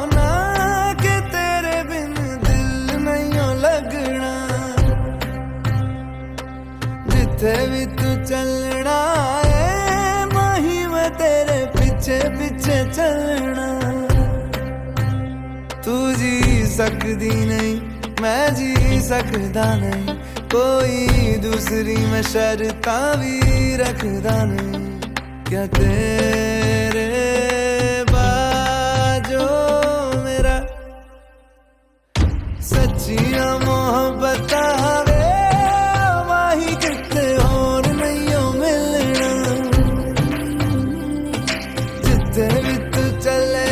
ना कि तेरे बिन दिल नहीं हो लगना। जिथे भी तू चलना है माही मैं तेरे पीछे पीछे चलना। तू जी सकदी नहीं मैं जी सकदा नहीं, कोई दूसरी मैं शर्तां भी रखदा नहीं। क्या तेरे बाजो मेरा सच्चियां मोहब्बत वे माही किते होर नहीं हो मिलना। जिथे भी तू चले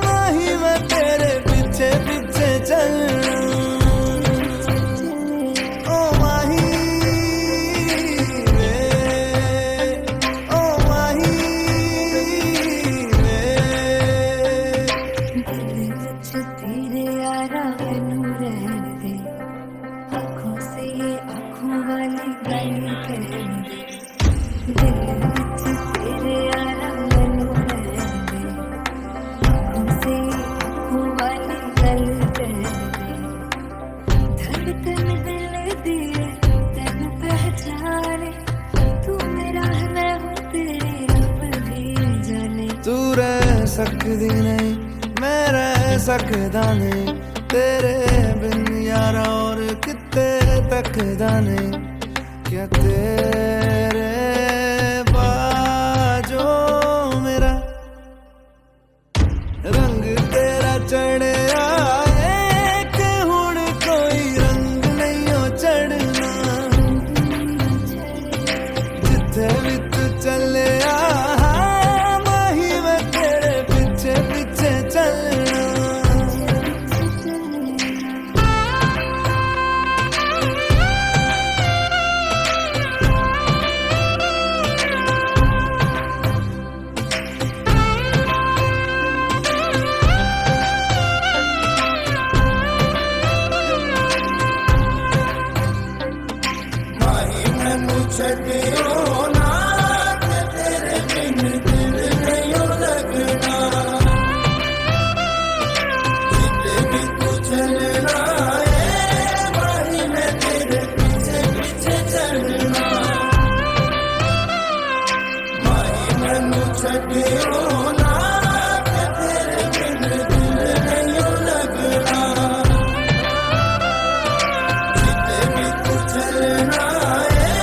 माही मैं तेरे पीछे पीछे चलना। ओ माही वे, ओ माही वे। दिल विच तेरे यारा मैनू रहन दे, आँखों से ये आँखों वाली गल कहन दे। दिल विच तेरे यारा मैनू रहन दे, आँखों से ये आँखों वाली गल कहन दे। धड़कन दिल दी तेन पहचाने, तू मेरा है मैं हूँ तेरे रब भी जाने। तू रह सकदी नहीं मैं रह सकदा नहीं, तेरे बिन यारा और किते तकदा नहीं। क्या तेरे बाजो मेरा रंग तेरा चढ़िया है कि हुण कोई रंग नहीं हो चढ़ना। जिथे भी तू चले माही मैं तेरे पीछे पीछे चलना। माही मैनू छड्डियो ना कि तेरे बिन दिल नहीं हो लगना। जिथे भी तू चलना है माही मैं तेरे पीछे पीछे चलना। माही मैनू छड्डियो ना कि तेरे बिन दिल नहीं हो लगना। जिथे भी तू चलना है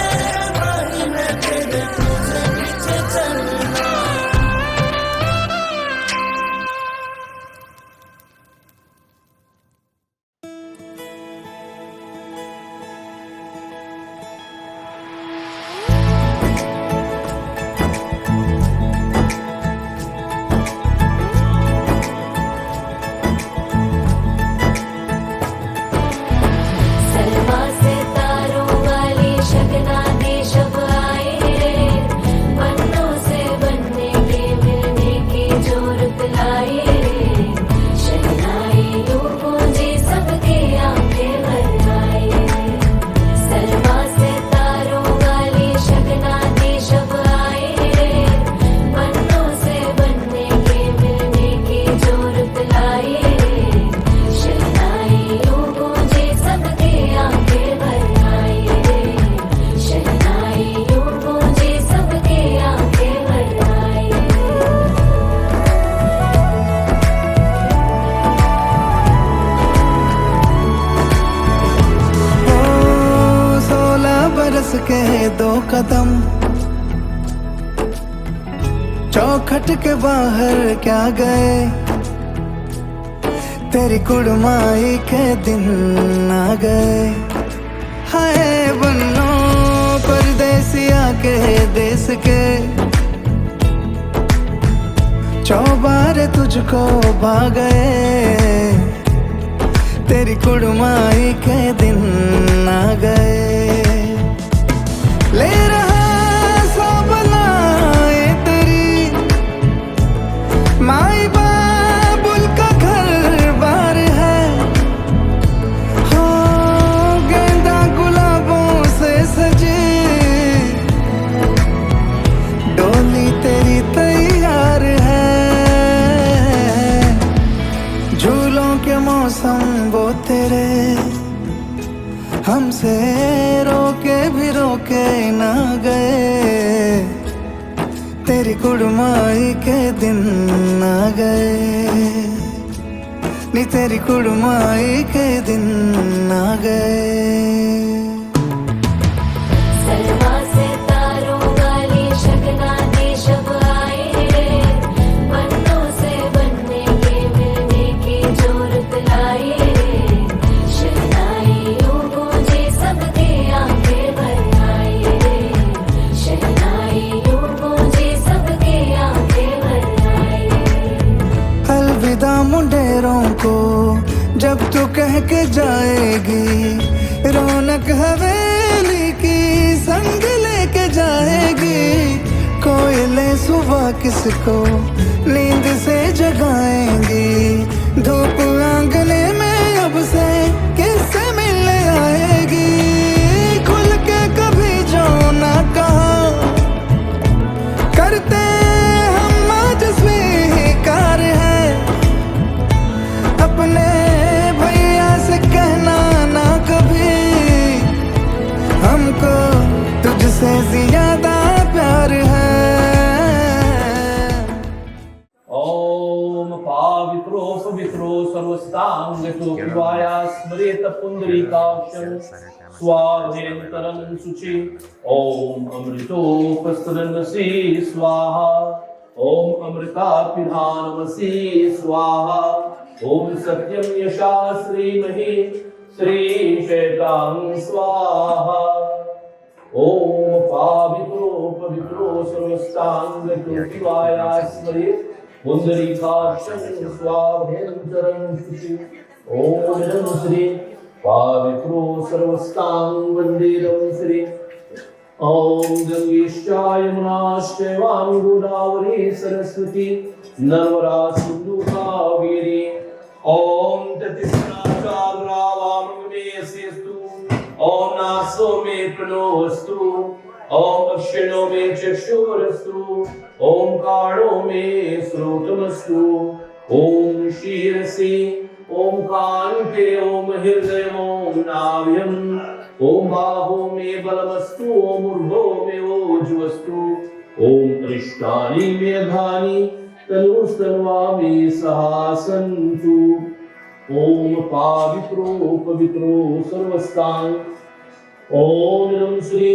माही मैं तेरे पीछे पीछे चलना। सलमा से तारों वाली शगना दे शब आए रे, बनों से बनने के मिलने की जोरत लाए रे। शहनाई यूं गूंजी सबके आंखें भर आए रे। सलमा से तारों वाली शगना दे शब आए रे, बनों से बनने के मिलने की जोरत लाए रे। शहनाई यूं गूंजी सबके आंखें भर आए रे। शहनाई यूं गूंजी सबके आंखें भर आए रे। ओ 16 बरस के 2 कदम चौखट के बाहर क्या गए। तेरी कुड़माई के दिन आ गए। हाय बन्नो परदेसिया के देश के, चौबारे तुझको भा गए। तेरी कुड़माई के दिन आ गए। ले रहा सब लाए तेरी माई बाबुल का घर बार है। हो गेंदा गुलाबों से सजी डोली तेरी तैयार है। हमसे रोके भी रोके ना गए, तेरी कुड़माई के दिन आ गए, नी तेरी कुड़माई के दिन आ गए। सलमा से तारों वाली शगना दे शब आए रे, बन्नों से बनने के मिलने की जोरत लाए रे, शहनाई यूं गूंजे सबके आंखें भर आए रे, शहनाई यूं गूंजे सबके आंखें भर आए रे। अलविदा मुंडेरों को जब तू कह के जाएगी, रौनक हवेली की संग लेके जाएगी, कोयले सुबह किसको नींद से जगाएंगी, धूप आंगने में अब से किससे मिलने आएगी, खुल के कभी जो ना कहा करते हम आज स्वीकार है, अपने भैया से कहना ना कभी, हमको तुझसे ज्यादा प्यार है। ओम पावित्रो पवित्रो सर्वस्तांगतो शिवाया स्मरेत पुंडरीकाक्षं स्वाभ्यंतरं शुचि। ओम अमृतोपस्तरन्नसि स्वाहा, ओम अमृतापिधानमसि स्वाहा, ओम सत्यं यशा श्रीमहि श्रीशैतां स्वाहा। ओम पावित्रो पवित्रो सर्वस्तांगतो शिवाया स्मरेत पुंडरीकाक्षं स्वाभ्यंतरं शुचि। ओम नमः श्री पावित्रो सर्वस्तां वन्देरं श्री। ओम गंगेशाय यमुनाश्चैवां गोदावरी सरस्वती नर्मदा सिंधु कावेरी। ओम ततिस्नाचार्यावामग्नेयसेस्तु, ओम नासो मे प्रणोस्तु, ओम अक्षिणो मे चक्षुरस्तु, ओम काणो मे श्रोतमस्तु, ओम शीरसि, ओम कान्ते, ओम हृदय, ओम नाभ्यं, ओम बाहो मे बलमस्तु, ओम ऊर्ध्वो मे ओजवस्तु, ओम अरिष्टानि मे अघानि तनुस्तन्वा मे सहासन्तु। ओम पावित्रो पवित्रो सर्वस्तां। ओम नमः श्री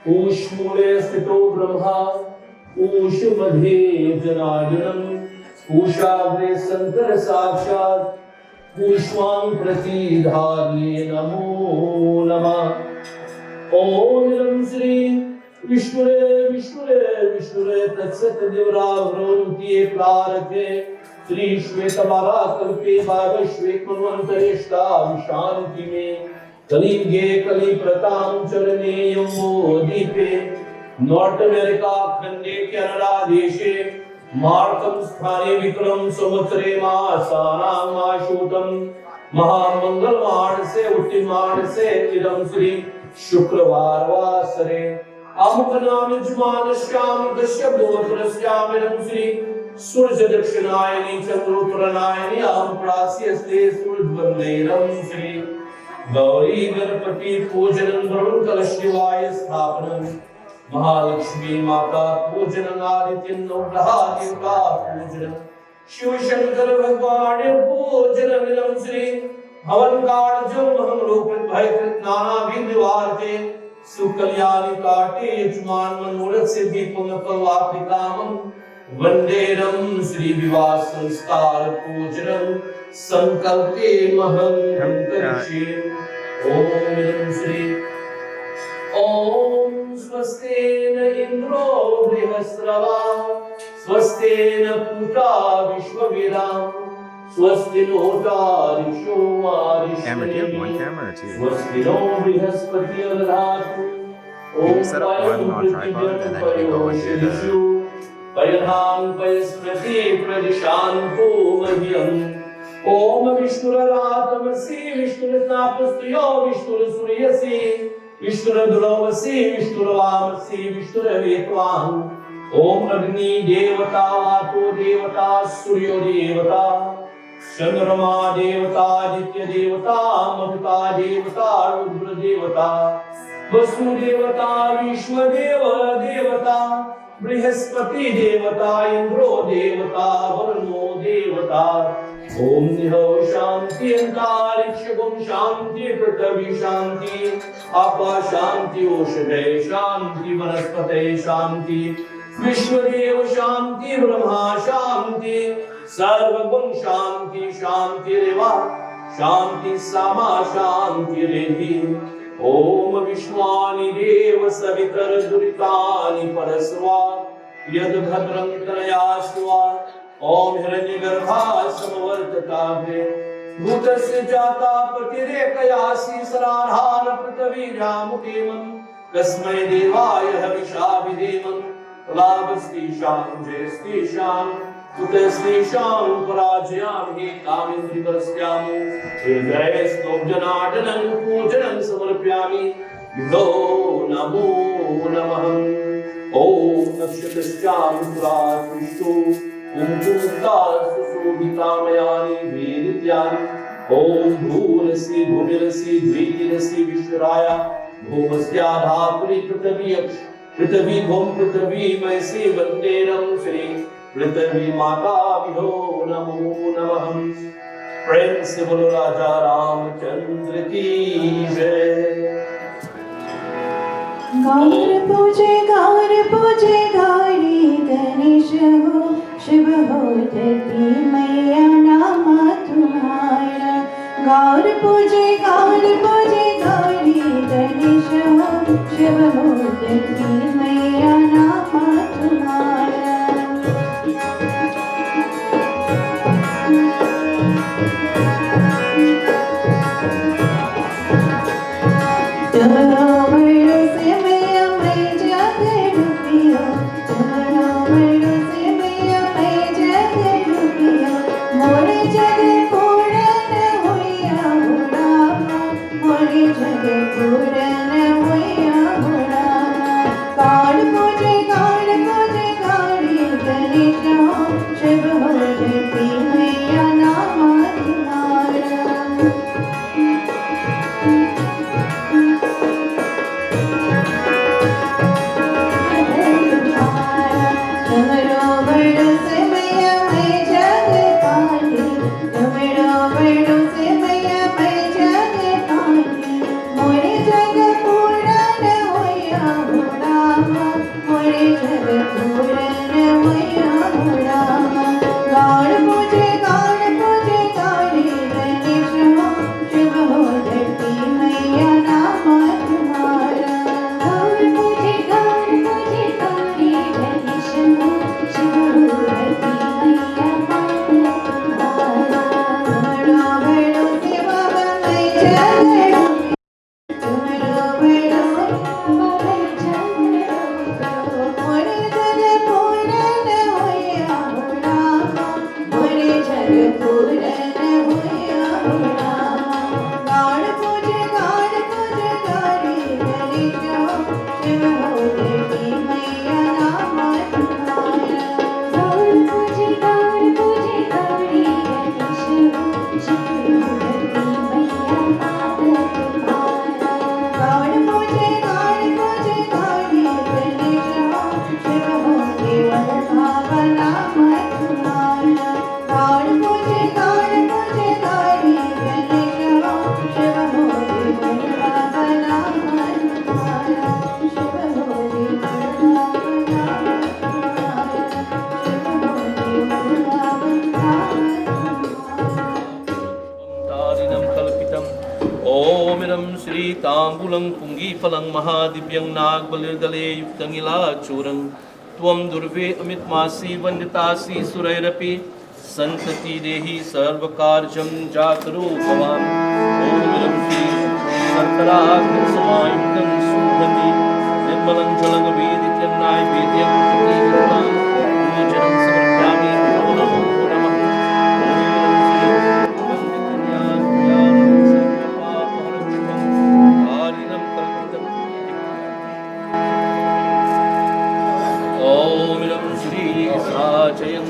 ऊष्मूले स्थितो ब्रह्मा, ऊष्मध्ये जनार्दनम्, ऊषाग्रे शंकर साक्षात्, ऊष्मां प्रतिधार्ये नमो नमः। ओम नमः श्री विष्णुरे विष्णुरे विष्णुरे तत्सत देवरावृत्ये प्रारते श्री श्वेतमाला कल्पे भागश्वेतमन्वन्तरेष्टा विशान्ति में कलिंगे कलि प्रताम चरणे यमो दीपे नॉर्थ अमेरिका खंडे कनाडा देशे मार्कम स्थाने विक्रम संवत्सरे मासानां माशूतम महामंगल मानसे उत्तिमानसे इदं श्री शुक्रवार वासरे अमुक नाम यजमानश्याम दश्य गोत्रस्याम इदं श्री सूर्य दक्षिणायनी चंद्रोत्तरनायनी आम प्रास्यस्ते सूर्यवन्देरं श्री गौरी गणपति पूजनं वरुण कलश शिवाय स्थापनं महालक्ष्मी माता पूजनं आदित्य नवग्रह देवता पूजनं शिव शंकर भगवान पूजनं इदं श्री हवन कार्जं महं रूपं भयकृत नाना विद्वार्ते सुकल्याणि काटे यजमान मनोरथ सिद्धि पुण्य फलवाप्तिकामं वंदेरं श्री विवाह संस्कार पूजनं संकल्पे महं करिष्ये। ओम श्री ओम स्वस्तेन इंद्रो बृहस्रवा स्वस्तेन पूषा विश्ववेदां स्वस्ति नो तारिषो Camera, do you have one मारिष्यति camera or two? स्वस्ति नो बृहस्पतिर्दधातु। You set up one on tripod and then you go and do the. पयधां पयस्मृति प्रदिशान्तो मह्यम्। ओम विष्णुरात्मसि विष्णुरत्नापस्तुयो विष्णुरसूर्यसि विष्णुरद्रवसि विष्णुरवामसि विष्णुरवेत्वान्। ओम अग्नि देवता वातो देवता सूर्यो देवता चंद्रमा देवता, आदित्य देवता, मरुता देवता, रुद्र देवता, वसुदेवता, विश्वदेव देवता, बृहस्पति देवता, इंद्रो देवता, वरुणो देवता। ओम निहो शांति अंतरिक्ष गुम शांति पृथ्वी शांति आपा शांति औषधे शांति वनस्पते शांति विश्वदेव शांति ब्रह्मा शांति सर्वगुण शांति शांतिरेवा शांति समा शांतिरेधि। ओम विश्वानि देव सवितर दुरितानि परस्वा यद भद्रं तनयास्वा। ओम हिरण्यगर्भा समवर्तताभे भूतस्य जाता प्रतिरेकयासि सराधार पृथ्वीरामुकेमं कस्मै देवाय हविषा विधेमं लाभस्तीशां जयस्तीशां कुतस्तीशां पराजयामि कामिन्द्रिकरस्यामो हृदयस्तोभजनाटनं पूजनं समर्पयामि नो नमो नमः। ओम नक्षत्रस्यां पुरात्विष्टो सुशोभितामयानि वेदित्यानि। ओम भूरसि भूमिरसि द्वितिरसि विश्वराय भूमस्याधातुरि पृथ्वी भूम पृथ्वी मैसि वन्देरं श्री पृथ्वी माता विहो नमो नमः। प्रेम से बोलो राजा रामचंद्र की जय। गौर पूजे गौरी गणेश हो शुभ हो धरती मैया नाम तुम्हारा। गौर पूजे गौरी गणेश हो शुभ हो धरती मैया नाम तुम्हारा। तांबूलं पुंगीफलं महादिव्यं नागबलिर्दले युक्तं इलाचूरं त्वं दुर्वे अमितमासी वन्दितासि सुरैरपि सन्तति देहि सर्वकार्यं जातरो भवान्। ॐ इदं श्री सर्कराग्निसमायुक्तं सुमति निर्मलं जलं वेदित्यन्नाय वेद्यं पूजनं समर्पयामि नमो नमः। लक्ष्मी महादेव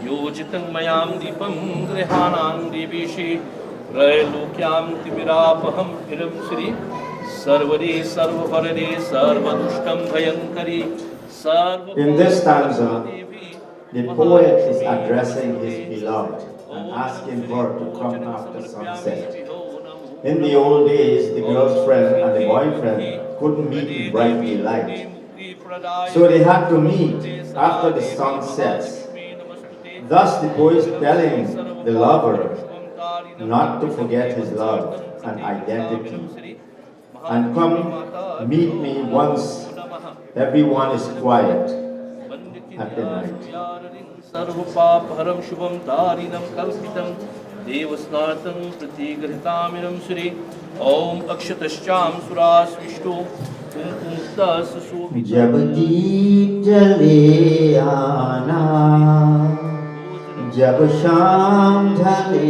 योजितं मयां दीपं गृहाणां देवीशि त्रैलोक्यां तिमिरापहं हिरं Shri Sarvade सर्ववरदे सर्वदुष्टं भयङ्करी In this stanza, the poet is addressing his beloved and asking her to come after sunset. In the old days, the girl's friend and the boyfriend couldn't meet in bright daylight. So they had to meet after the sun sets. Thus the poet is telling the lover not to forget his love and identity. And come meet me once everyone is quiet at the night. सर्वपापहरं शुभं तारिणं कल्पितं देवस्नातं प्रतिगृहीतामिनं श्री ॐ अक्षतश्चां सुरास्विष्टो कुङ्कुमुक्तसु जब दीप जले आना, जब शाम ढले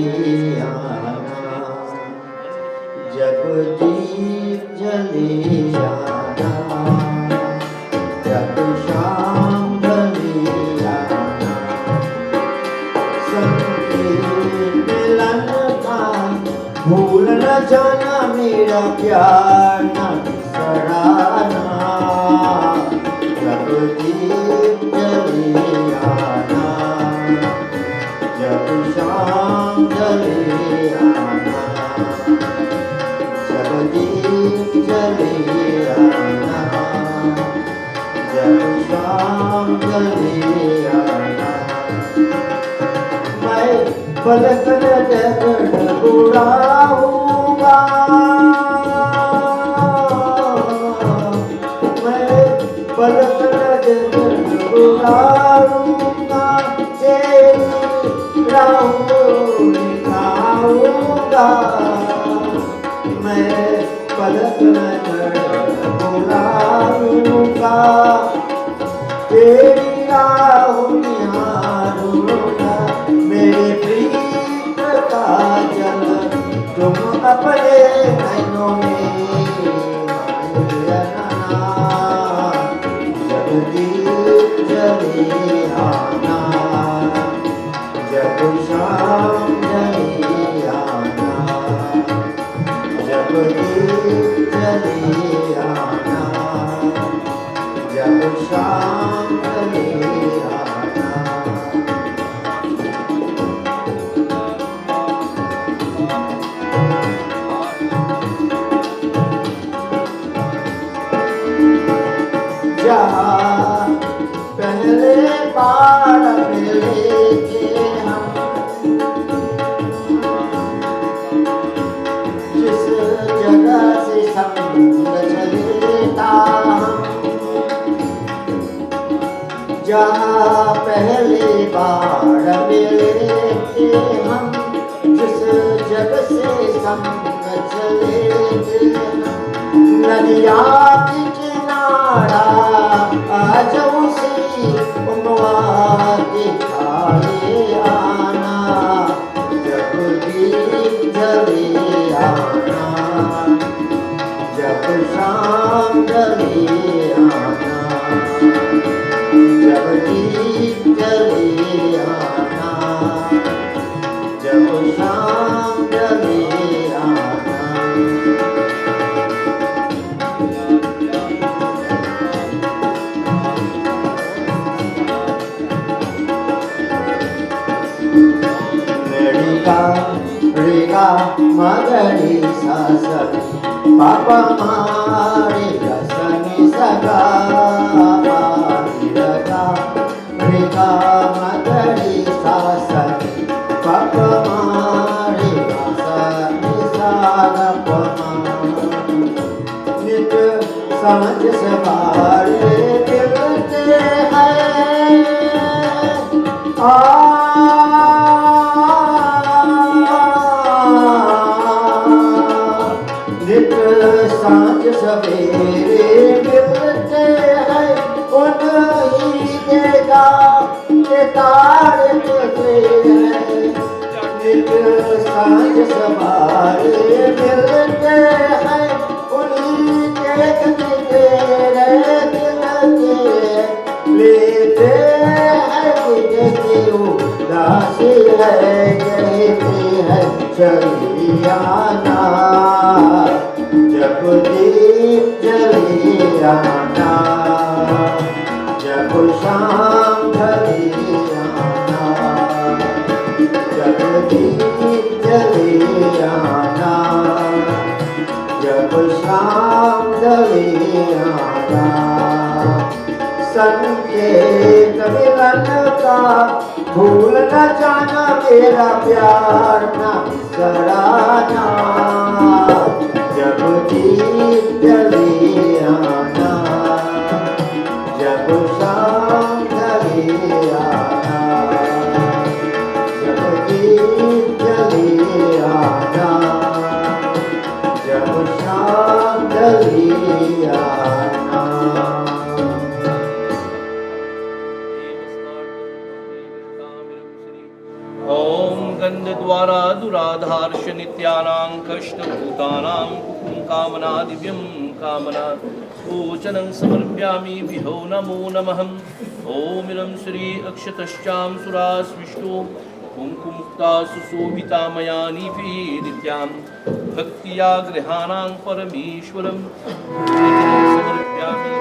आना, जब दीप जले आना, जब शाम ढले आना, सबके मिलन का भूल न जाना मेरा प्यार न बिसराना। जब दीप जले आना, जब शाम ढले आना, जब दीप जले आना, जब शाम ढले आना, मैं पलक नजर उड़ाऊंगा, मैं पलक नजर उड़ाऊंगा, तेरी राहों दिखाऊंगा, मैं पलक नजर उड़ाऊंगा, तेरी राहों निहारूंगा, मेरे प्रीत का जल तुम अपने नैनों में रहना। जब दीप जले आना, जब शाम ढले आना, जब दीप जले आना, जब शाम ढले आना। जहाँ पहले बार मिले थे हम, जिस जगह से संग चलेता हम, जहाँ पहले बार मिले थे हम, जिस जगह से संग चले थे हम, नदिया की किनारा आज उसे ga re ga ma ga re sa sa pa pa ma re ga sa ni sa ga ma re ga ma ga re sa sa pa pa ma re ga sa ni sa ga pa ma नित सांझ सवारे मिलते हैं नित सांझ सवेरे मिलते हैं उन्हीं के गाँव के तारे मिलते हैं नित सांझ सवारे मिलते हैं उन्हीं के तेरे दिल के लेते हैं मुझे उदासी है कहती है चलियाना जब दीप जलियाना जब शाम ढलियाना जब दीप जलियाना जब शाम ढलियाना संकेत मिलन का भूल न जाना मेरा प्यार न बिसराना जब दीप जलियाना जब शाम ढलियाना जब दीप जलियाना जब शाम ढलियाना ओम गंध द्वारा दुराधार्ष नित्यानां कष्टभूतानां कामना दिव्यं कामना पूजनं समर्प्यामि विहो नमो नमः ओम इदं श्री अक्षतश्चां सुरास्विष्टो कुङ्कुमुक्ता सुशोभिता मया निवेदित्यां भक्त्या गृहाणां परमेश्वरं पूजनं समर्प्यामि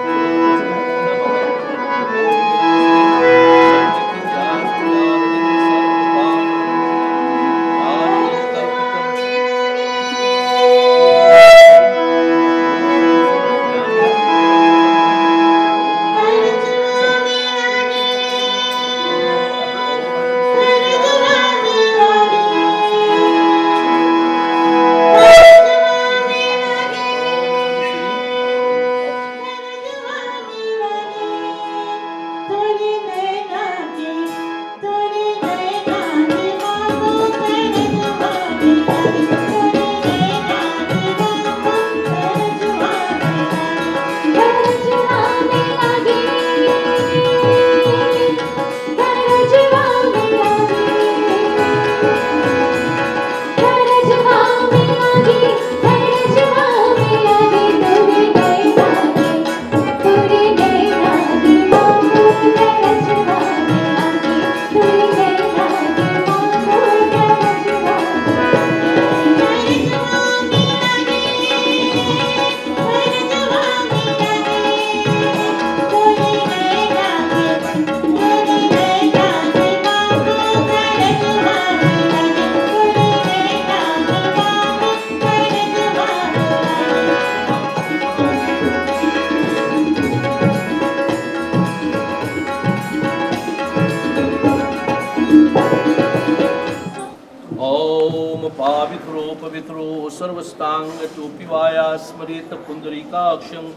पावित्रो पवित्रो सर्वस्तांगतोपिवाया स्मरेत पुंडरीकाक्षं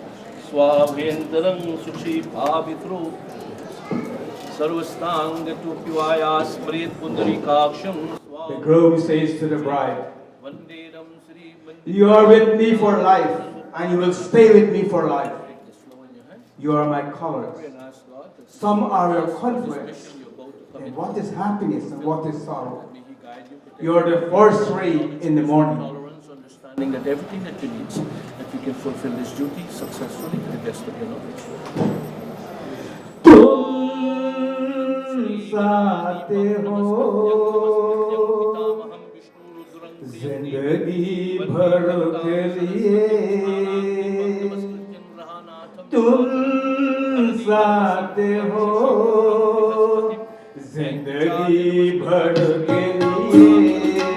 स्वाभ्यंतरं सुखी पावित्रो सर्वस्तांगतोपिवाया स्मरेत पुंडरीकाक्षं The groom says to the bride, you are with me for life and you will stay with me for life. You are my colors. Some are your conflicts. And what is happiness and what is sorrow? You are the first ray in the morning. Understanding that everything that you need, that you can fulfill this duty successfully to the best of your knowledge. साथ हो जिंदगी भर के लिए तुम साथ हो जिंदगी भर के लिए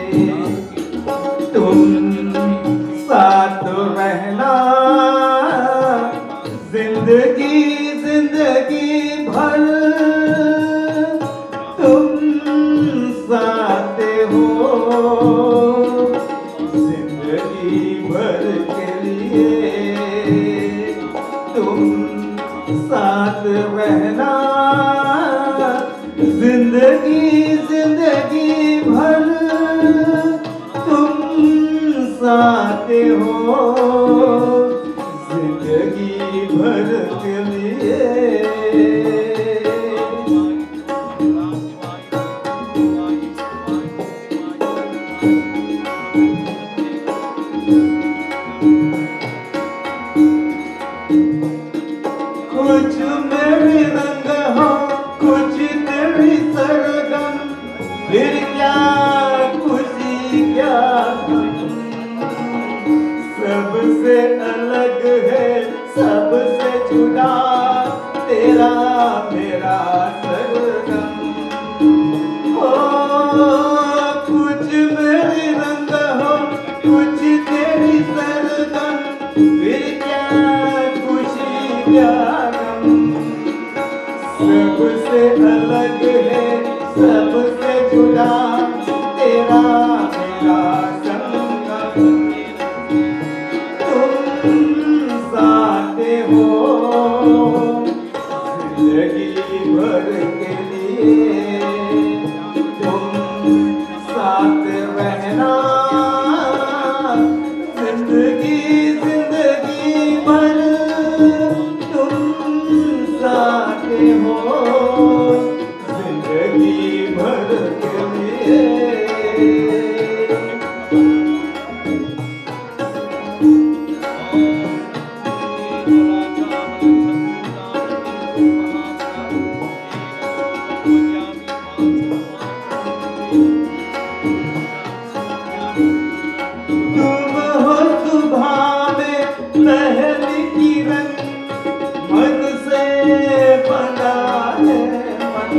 रहना जिंदगी जिंदगी भर तुम साथ हो जिंदगी भर के लिए कुछ मेरी रंग हो कुछ तेरी सरगम फिर क्या खुशी क्या गम सबसे अलग है सबसे जुदा तेरा मेरा सरगम हो कुछ मेरी रंग हो कुछ तेरी सरगम फिर क्या खुशी क्या सबसे अलग है सबसे जुदा तेरा मेरा संगम तुम साथ हो जिंदगी भर के लिए तुम साथ रहना जिंदगी जिंदगी भर तुम साथ हो जिंदगी भर के लिए तुम हो सुबह में पहली किरण मन से बना है मन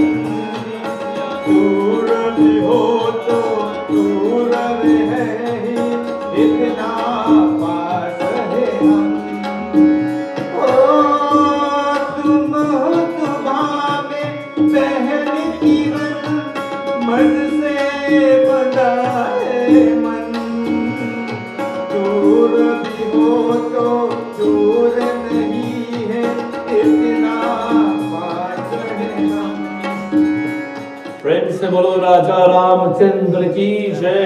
दूर भी हो तो दूर है ही इतना पास है हम ओ तुम हो सुबह में पहली किरण मन से बना है मन दूर भी हो तो दूर नहीं है इतना पास है हम प्रेम से बोलो राजा रामचंद्र की जय.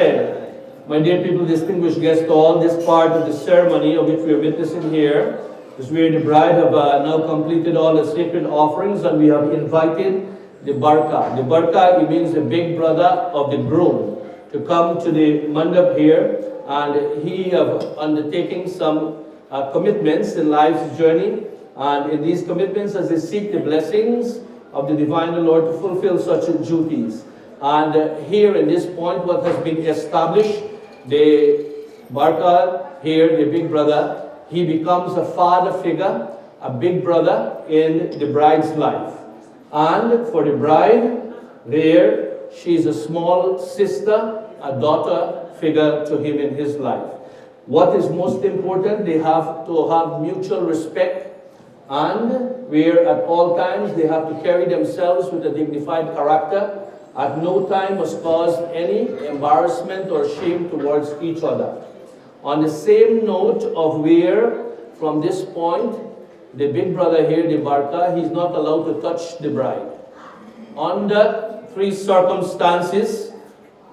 My dear people, distinguished guests, all this part of the ceremony of which we are witnessing here is where the bride have now completed all the sacred offerings and we have invited the barka. The barka, it means the big brother of the groom, to come to the mandap here, and he have undertaken some commitments in life's journey, and in these commitments as they seek the blessings of the divine Lord to fulfill such duties. And here in this point what has been established, the barka here, the big brother, he becomes a father figure, a big brother in the bride's life. And for the bride, there, she is a small sister, a daughter figure to him in his life. What is most important, they have to have mutual respect, and where at all times they have to carry themselves with a dignified character. At no time must cause any embarrassment or shame towards each other. On the same note of where, from this point, the big brother here, the barka, he's not allowed to touch the bride. Under 3 circumstances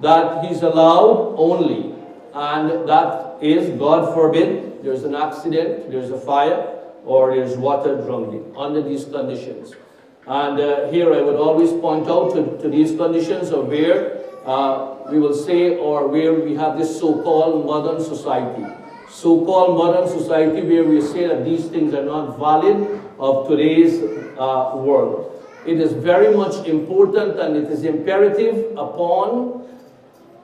that he's allowed only, and that is, God forbid, there's an accident, there's a fire, or there's water drowning, under these conditions. And here I would always point out to these conditions of where we will say, or where we have this so-called modern society. So-called modern society where we say that these things are not valid of today's world. It is very much important and it is imperative upon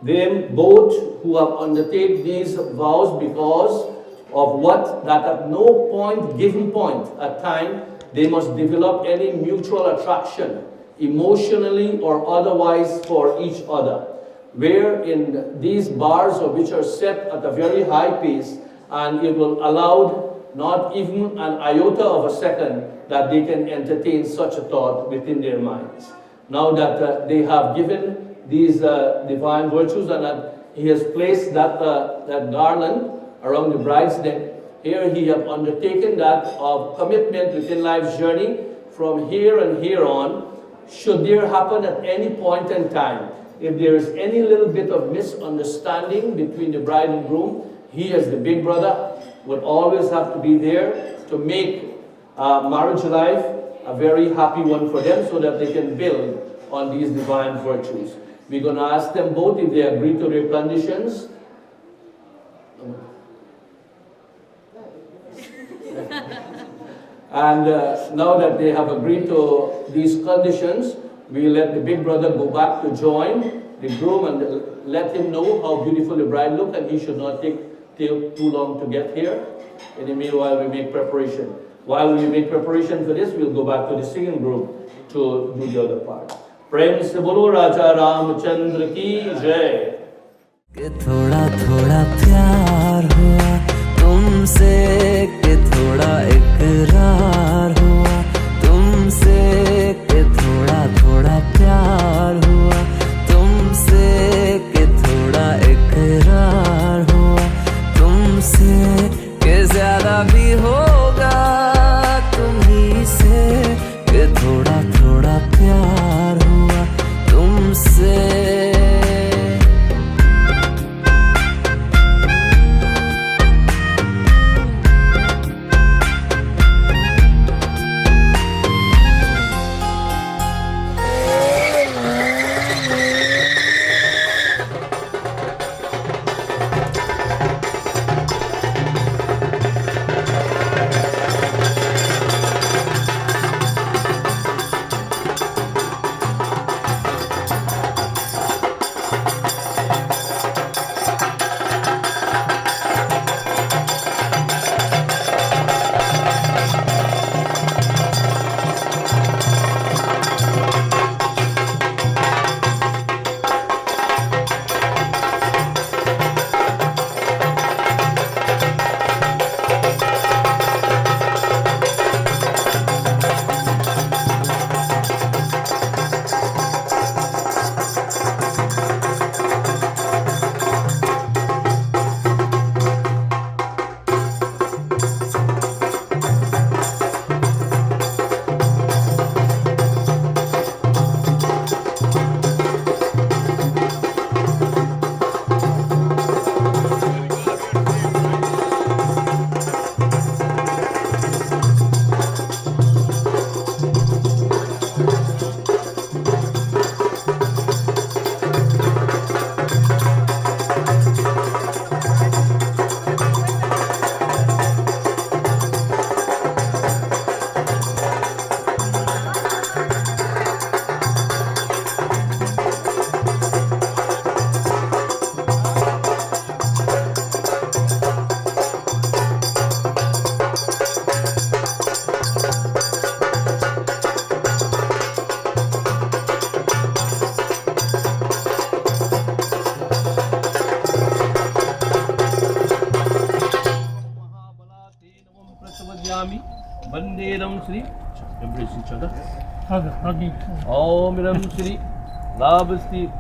them both who have undertaken these vows, because of what, that at no point, given point, at time, they must develop any mutual attraction, emotionally or otherwise, for each other. Where in these bars, or which are set at a very high pace, and it will allow not even an iota of a second that they can entertain such a thought within their minds. Now that they have given these divine virtues, and that he has placed that, that garland around the bride's neck, here he have undertaken that of commitment within life's journey from here and here on, should there happen at any point in time, if there is any little bit of misunderstanding between the bride and groom, he as the big brother would always have to be there to make marriage life a very happy one for them so that they can build on these divine virtues. We're going to ask them both if they agree to their conditions. And now that they have agreed to these conditions, we let the big brother go back to join the groom and let him know how beautiful the bride looks, and he should not take too long to get here. In the meanwhile, we make preparation. While we make preparation for this, we'll go back to the singing group to do the other part. प्रेम से बोलो राजा रामचंद्र की जय। कि थोड़ा थोड़ा प्यार हुआ तुमसे, कि थोड़ा इकरार हुआ तुमसे, कि थोड़ा थोड़ा प्यार हुआ तुमसे, कि थोड़ा इकरार हुआ तुमसे, कि ज्यादा भी होगा तुम्ही से, कि थोड़ा थोड़ा प्यार हुआ तुमसे। Bandedam Shri, embrace each other. Om Ram Shri, Labasti.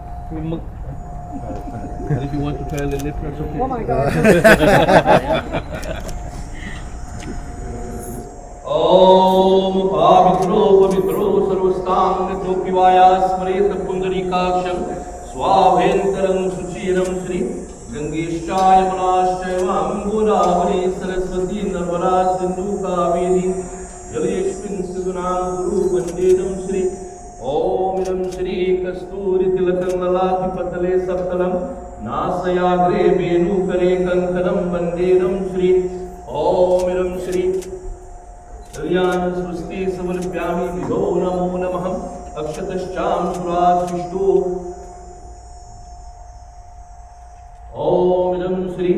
And if you want to try the lip, that's okay. Oh my God. Om Pavitro Pavitro Sarvastang Tokivaya Smaret Pundarikaksham Swabhenkaram Suchiram Shri Gangeshaya Manashaya Godavari Saraswati Narmada Sindhu Kaveri Jaleshwin Siddhanam Guru Bandedam Shri Om Ram Shri Kasturi Tilakam Lalati Patale Saptalam Nasayagre Venu Kare Kankanam Bandedam Shri Om Ram Shri Kalyan Swasti Samalpyami Vidho Namo Namaham Akshatascham Suras Vishnu Om Ram Shri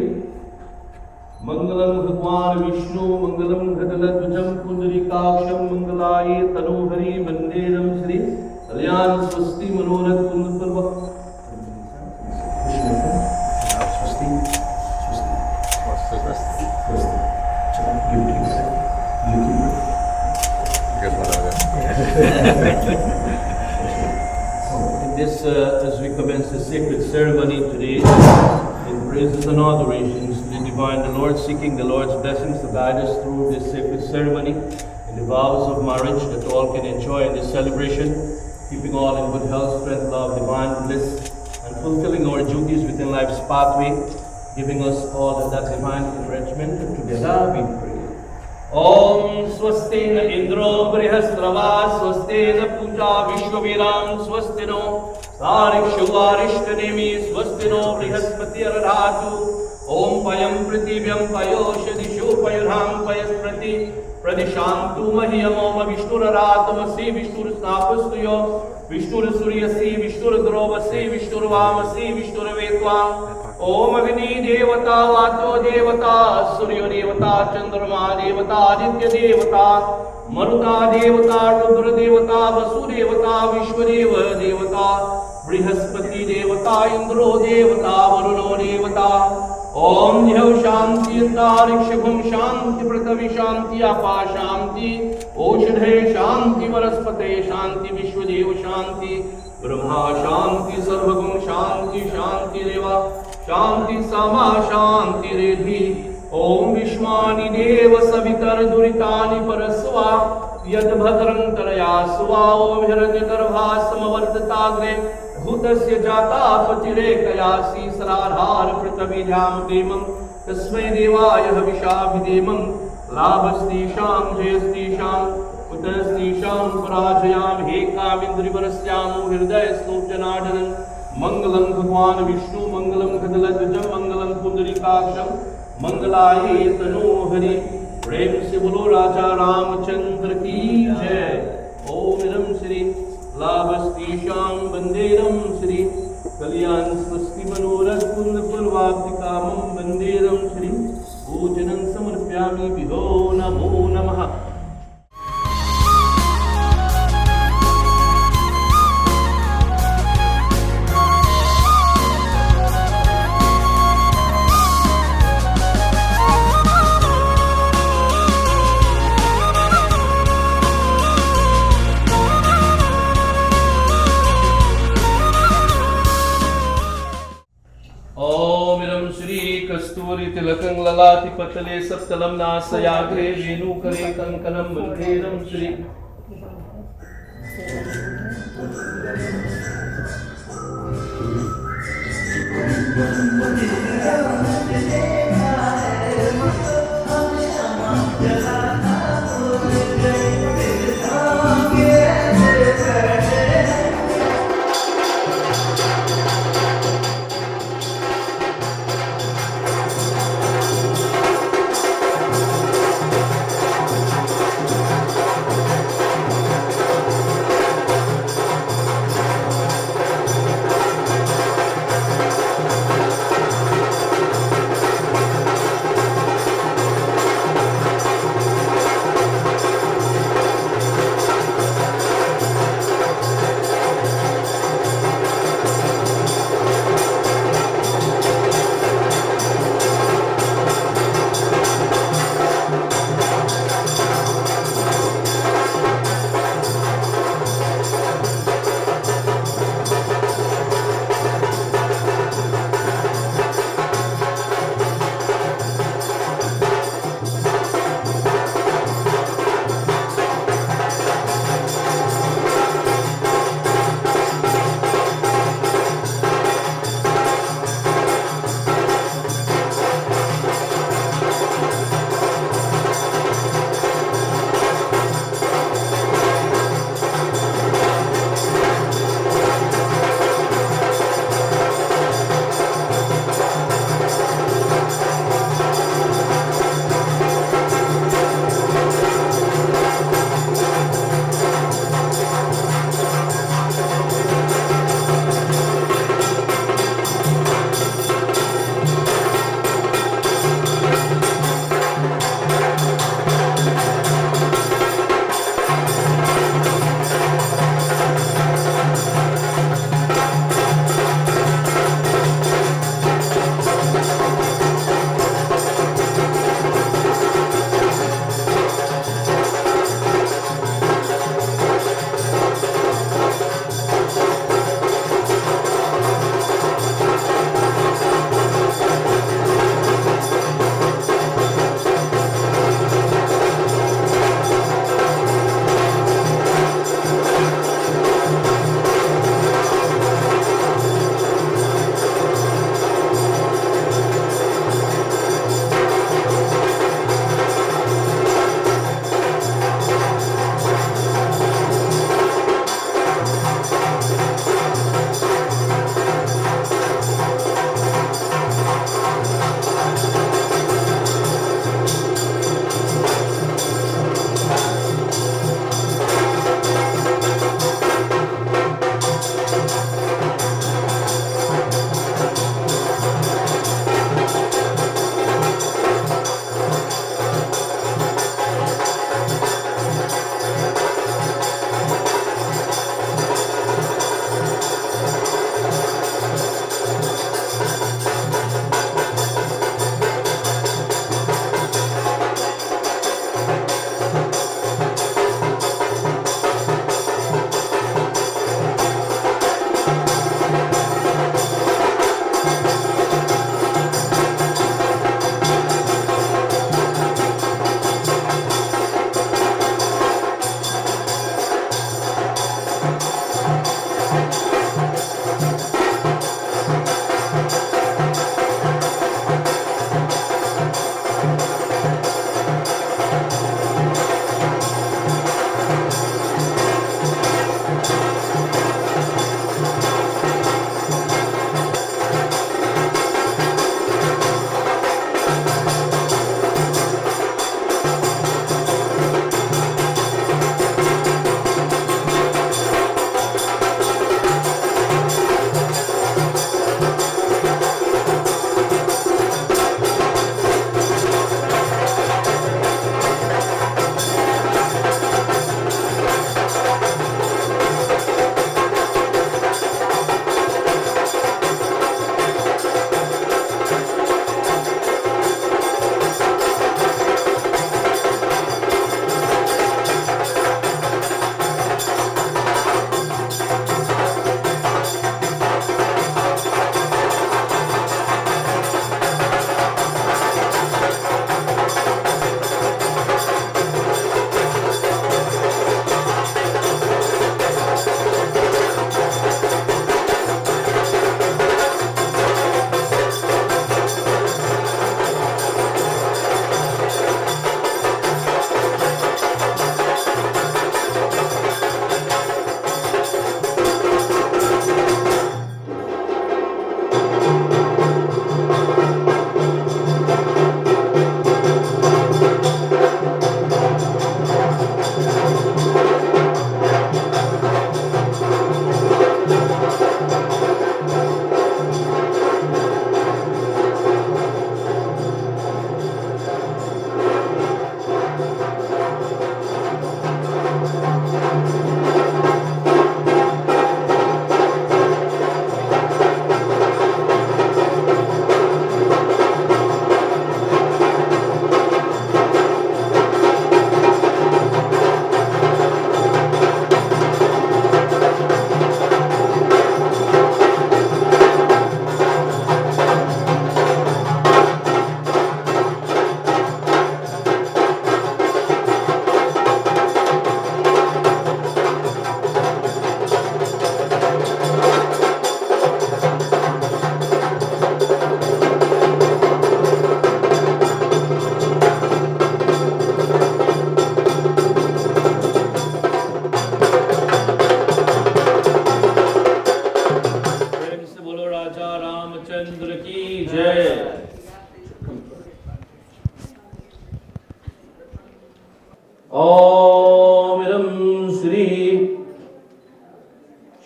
Mangalam Bhagwan Vishnu Mangalam Ghadaladvajam Pundarikaksham Mangalaye Tanuhari Bandedam Shri Kalyan Swasti Manorat Kundaparva As we commence the sacred ceremony today, in praises and adorations to the divine, the Lord, seeking the Lord's blessings to guide us through this sacred ceremony. In the vows of marriage that all can enjoy in this celebration, keeping all in good health, strength, love, divine bliss, and fulfilling our duties within life's pathway, giving us all that divine enrichment. Together we pray. Om Swastina Indro Brihasrava Swastina Puja Vishwaviram Swastino Sarikshuvarishtanemi Swastino Brihaspati Aradhatu Om Payam Prithivyam Payoshadishu Payurham Payasprati Pradishantu Mahiyamoma Vishnurarathamasi Vishnurasnapastuyo Vishnurusuryasi Vishnurudrovasi Vishnurvamasi Vishnuravetvam Om Agni Devata Vato Devata Suryo Devata Chandrama Devata Aditya Devata Maruta Devata Rudra Devata Vasu Devata Vishwadeva Devata Brihaspati Devata Indro Devata Varuno Devata Om Jhau Shanti Antariksham Shanti Pratavi Shanti Apa Shanti Oshadhe Shanti Varaspate Shanti Vishwadeva Shanti Brahma Shanti Sarvagun Shanti Shanti Deva Shanti Sama Shanti Redhi Om Vishmani Deva Savitar Duritani Parasva Yad Bhadram Tarayasva Om Hiranyagarvha Samavartatagre Bhutasya Jata Patirekayasi Saradhar Pritavijam Demam Tasmai Devaya Havishabhidemam Labhastisham Jayastisham Utastisham Parajayam Hekam Indrivarasyam Hirdaya Snopjanadanan Mangalam Bhagwan Vishnu Mangalam Khadaladvijam Mangalam Pundarikaksham Mangalaye Tano Hari Prem Se Bolo Raja Ramchandra Ki Jai Om Ram Shri Labhastisham Banderam Shri Kalyan Swasti Manorat Kunda Purvaptikamam Banderam Shri Pujanam Samarpyami Viho Namo Namaha. Kasturi Tilakang Lalati Patale Saptalam Nasayagre Venu Kare Kankanam Mandiram Shri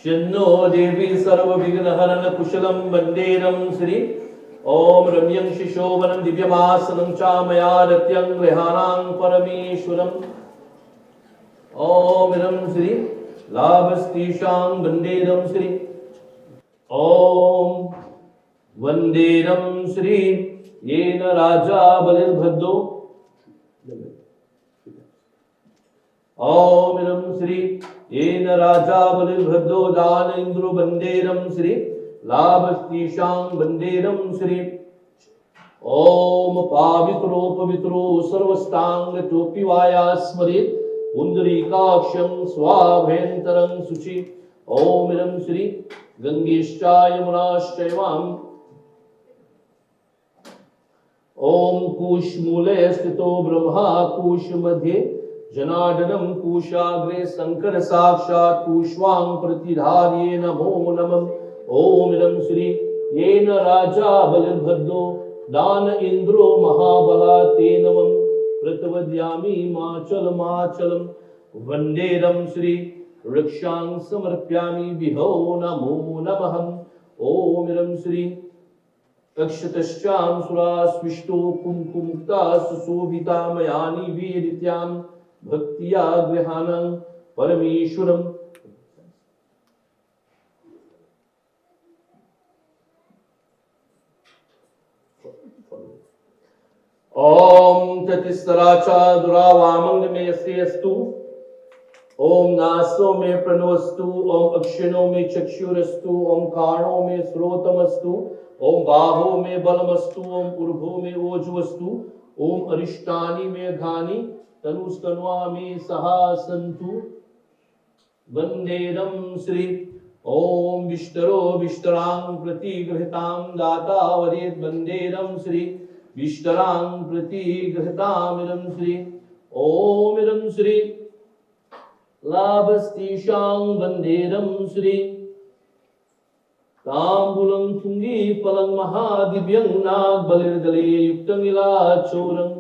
शन्नो देवी सर्वविघ्नहरण कुशलं वन्देरं श्री ओम रम्यं शिशोभनं दिव्यमासनं चामया रत्यं गृहाणां परमेश्वरम् ओम इदं श्री लाभस्तीशां वन्देरं श्री ओम वन्देरं श्री येन राजा बलिर्भद्रो ओम इदं श्री येन राजा बलिर्भद्रो दान इंद्रो वन्देरं श्री लाभस्तीशां वन्देरं श्री ओम पावित्रो पवित्रो सर्वस्तांग टोपिवाया स्मरेत् पुंडरीकाक्षं स्वाभयंतरं शुचि ओम इदं श्री गंगेश्चाय यमुनाश्चैवां ओम कूशमूले स्थितो ब्रह्मा कूश मध्ये जनार्दनं कूशाग्रे शंकर साक्षात् कूष्वां प्रतिधार्ये नमो नमः ओम इदं श्री येन राजा बलिर्भद्रो दान इंद्रो महाबला ते नमः प्रतवद्यामि माचलम् वन्देरं श्री रक्षां समर्प्यामि विहो नमो नमः ओम इदं श्री अक्षतश्चां सुरास्विष्टो कुंकुमुक्ता सुशोभिता मयानि वीरित्यां भक्तिया गृहाणां परमेश्वरम् ओम ततिस्तराचा दुरावामंग में यस्यस्तु ओम नासो में प्रणोस्तु ओम अक्षिणो में चक्षुरस्तु ओम काणो में श्रोतमस्तु ओम बाहो में बलमस्तु ओम उर्भो में ओजवस्तु ओम अरिष्टानि में घानि तनुस्तन्वा में सहा सन्तु वन्देरं श्री ओम विष्टरो विष्टरां प्रतिगृहीतां दाता वरेद् वन्देरं श्री विष्टरां प्रतिगृहीतामिदं श्री ओम इदं श्री लाभस्तीशां वन्देरं श्री ताम्बूलं तुङ्गीफलं महादिव्यं नागबलिर्दले युक्तं इलाचोरं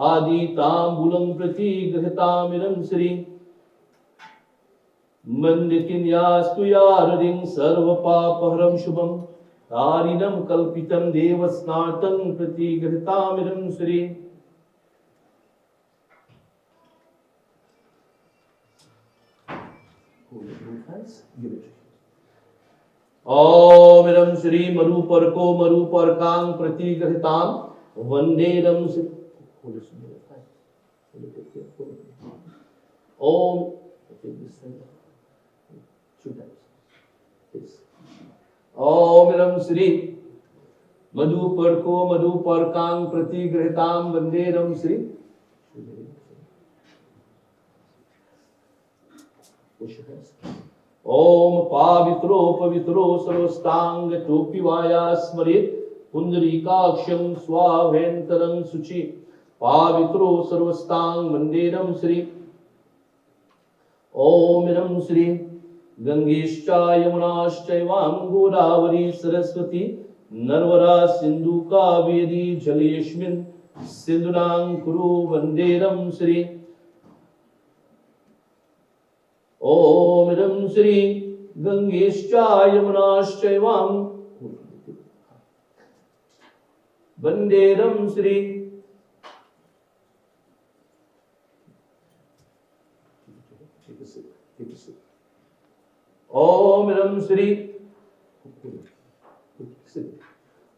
आदि ताम्बूलं प्रतिगृहीतामिदं श्री मन्दिकिन्यास्तु यारदिं सर्वपापहरं शुभं तारिणं कल्पितं देवस्नातं प्रतिगृहीतामिदं श्री ओम इदं श्री मरुपर्को मरुपर्कां प्रतिगृहीतां वन्देरं श्री ओम ओम इदं श्री मधुपर्को मधुपर्कां प्रतिगृहीतां वन्देरं श्री ओम पावित्रो पवित्रो सर्वस्तांग टोपिवाया स्मरेत् पुंडरीकाक्षं स्वाभयंतरं शुचि पावित्रो सर्वस्तांग वन्देरं श्री ओम इदं श्री गंगेश्चाय यमुनाश्चैवां गोदावरी सरस्वती नर्मदा सिंधु कावेरी जलेऽस्मिन् सिन्धुनां कुरु वन्देरं श्री ओम इदं श्री गंगेश्चाय यमुनाश्चैवां वन्देरं श्री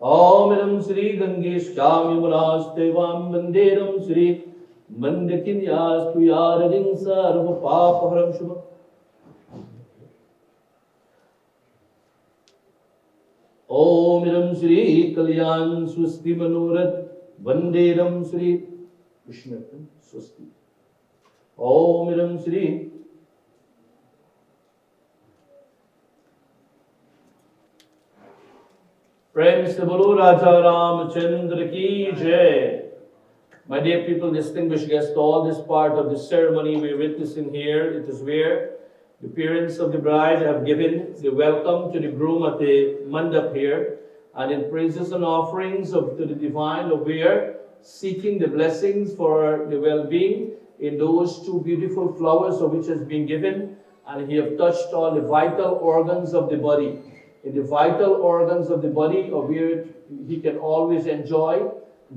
ओम इदं श्री गंगेश्चां यमुनाश्चैवां वन्देरं श्री मन्दकिन्यास्तु यारदिं सर्वपापहरं शुभम् ओम इदं श्री कल्याण स्वस्ति मनोरथ वन्देरं श्री कृष्णर्पण स्वस्ति ओम इदं श्री प्रेम से बोलो राजा रामचंद्र की जय। My dear people, distinguished guests, all this part of the ceremony we're witnessing here, it is where the parents of the bride have given the welcome to the groom at the mandap here, and in praises and offerings to the divine, we are seeking the blessings for the well-being in those two beautiful flowers of which has been given, and he have touched all the vital organs of the body. In the vital organs of the body, of where he can always enjoy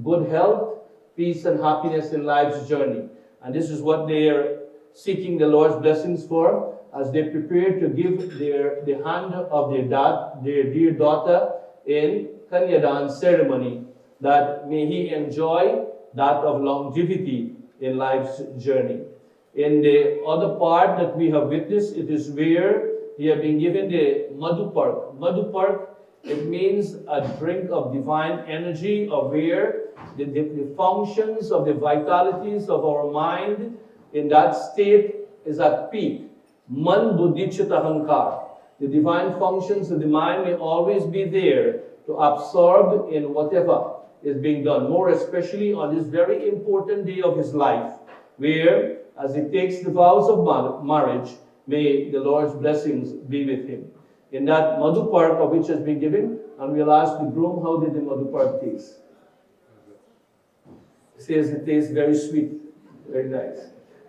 good health, peace, and happiness in life's journey. And this is what they are seeking the Lord's blessings for, as they prepare to give the hand of their dear daughter in Kanyadan ceremony, that may he enjoy that of longevity in life's journey. In the other part that we have witnessed, it is where he has been given the Madhupark. Madhupark, it means a drink of divine energy, of where the functions of the vitalities of our mind in that state is at peak. Man buddhi chitta hankar. The divine functions of the mind may always be there to absorb in whatever is being done, more especially on this very important day of his life, where, as he takes the vows of marriage, may the Lord's blessings be with him. In that Madhupark of which has been given, and we'll ask the groom, how did the Madhupark taste? He says it tastes very sweet, very nice.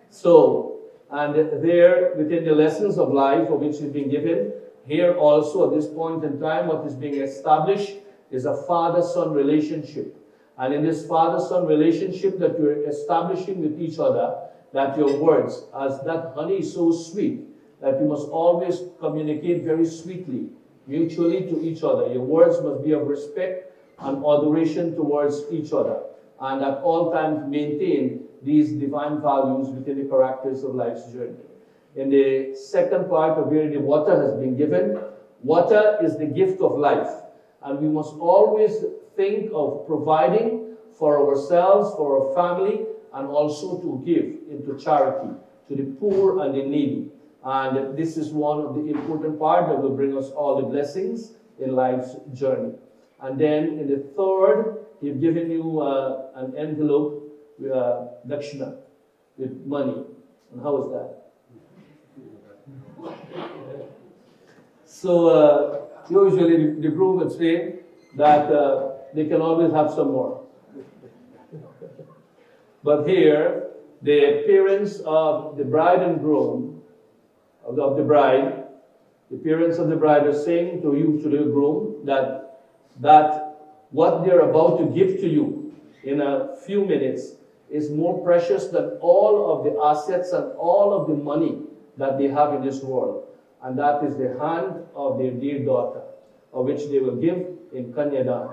So, and there, within the lessons of life of which is being given, here also at this point in time, what is being established is a father-son relationship. And in this father-son relationship that you're establishing with each other, that your words, as that honey is so sweet, that you must always communicate very sweetly, mutually to each other. Your words must be of respect and adoration towards each other, and at all times maintain these divine values within the characters of life's journey. In the second part of where the water has been given, water is the gift of life, and we must always think of providing for ourselves, for our family, and also to give into charity to the poor and the needy. And this is one of the important parts that will bring us all the blessings in life's journey. And then in the third, he's given you an envelope with dakshina, with money. And how is that? So usually the groom would say that they can always have some more. But here, the parents of the bride and groom, of the bride, the parents of the bride are saying to you, to the groom, that what they're about to give to you in a few minutes is more precious than all of the assets and all of the money that they have in this world. And that is the hand of their dear daughter, of which they will give in Kanyadan.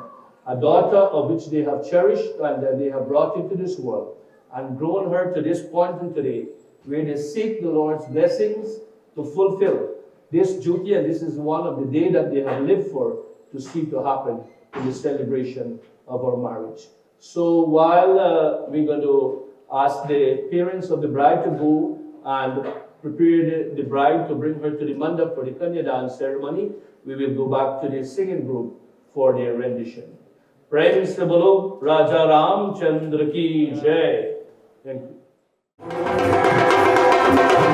A daughter of which they have cherished and that they have brought into this world and grown her to this point in today, where they seek the Lord's blessings to fulfill this duty, and this is one of the days that they have lived for to see to happen in the celebration of our marriage. So while we're going to ask the parents of the bride to go and prepare the bride to bring her to the mandap for the Kanyadan ceremony, we will go back to the singing group for their rendition. Prem se bolo Raja Ram Chandra ki jai. Thank you. Thank you.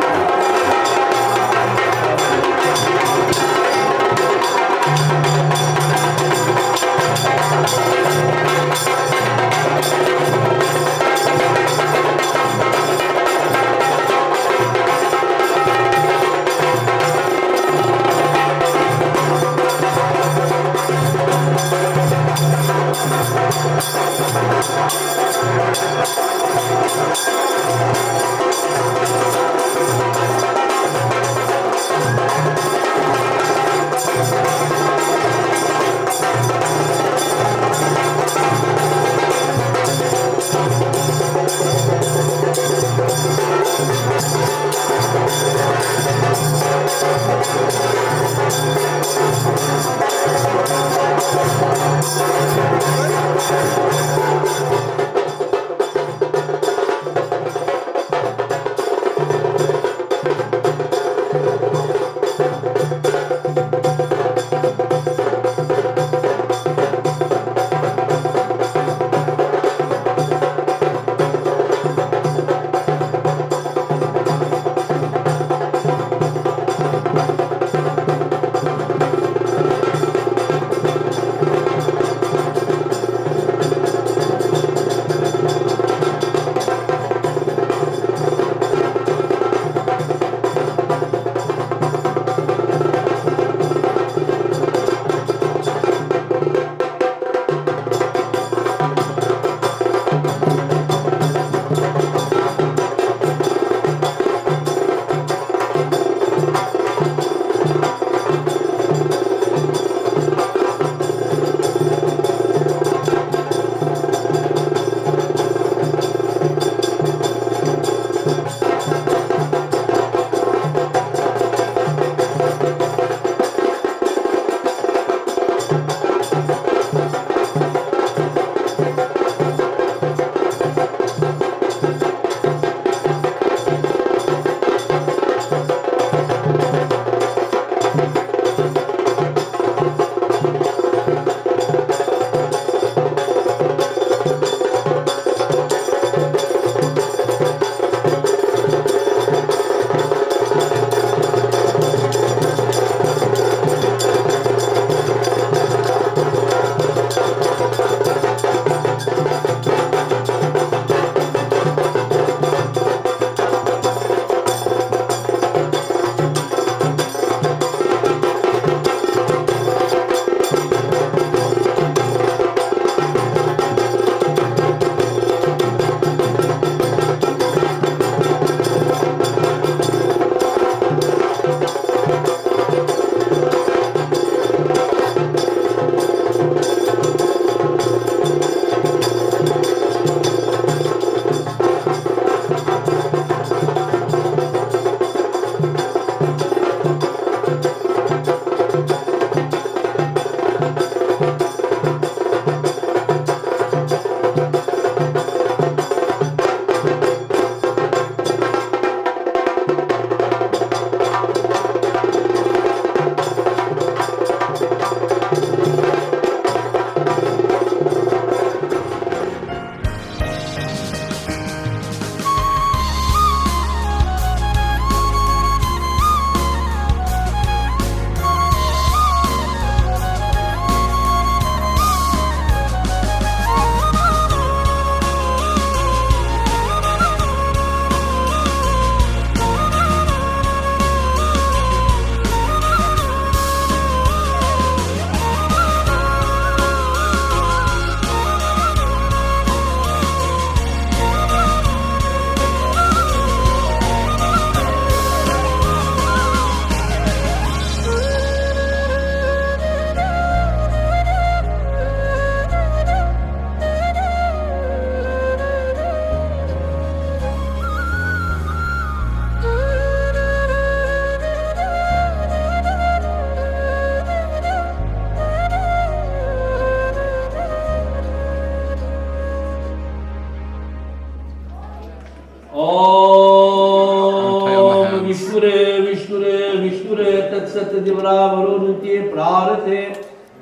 परमेश्वर तत्सत दिवरावरुन्ते प्रारथे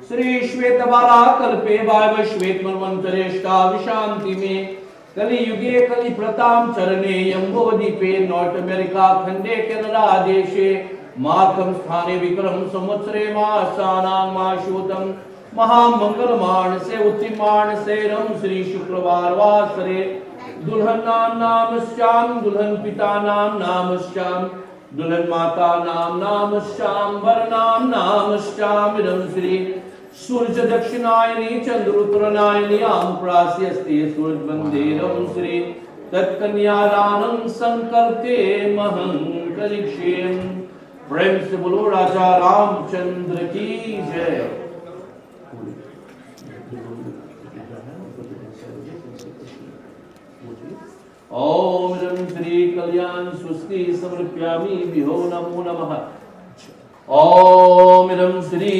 श्री श्वेतबाला कल्पे वायव श्वेत मनवंतरेष्टा विशांति में कलियुगे कलि प्रताम चरणे यम्बोदीपे north America खंडे Canada देशे Markham स्थाने विक्रम संवत्सरे मासानां माशोतम महामंगल मानसे उत्तिमानसे रम श्री शुक्रवार वासरे दुल्हन नामश्याम दुल्हन पिता नामश्याम दुल्हन माता नामश्याम वर नामश्याम इदं श्री सूर्य दक्षिणायनी चंद्र उत्तरनायनी आम प्रास्यस्ते सूर्य मंदिरम श्री तत्कन्यादानं संकल्पे महं कलिक्षेम। प्रेम से बोलो राजा रामचंद्र की जय। ओम रं श्री कल्याण स्वस्ति समर्पयामि विहो नमो नमः। ओम रं श्री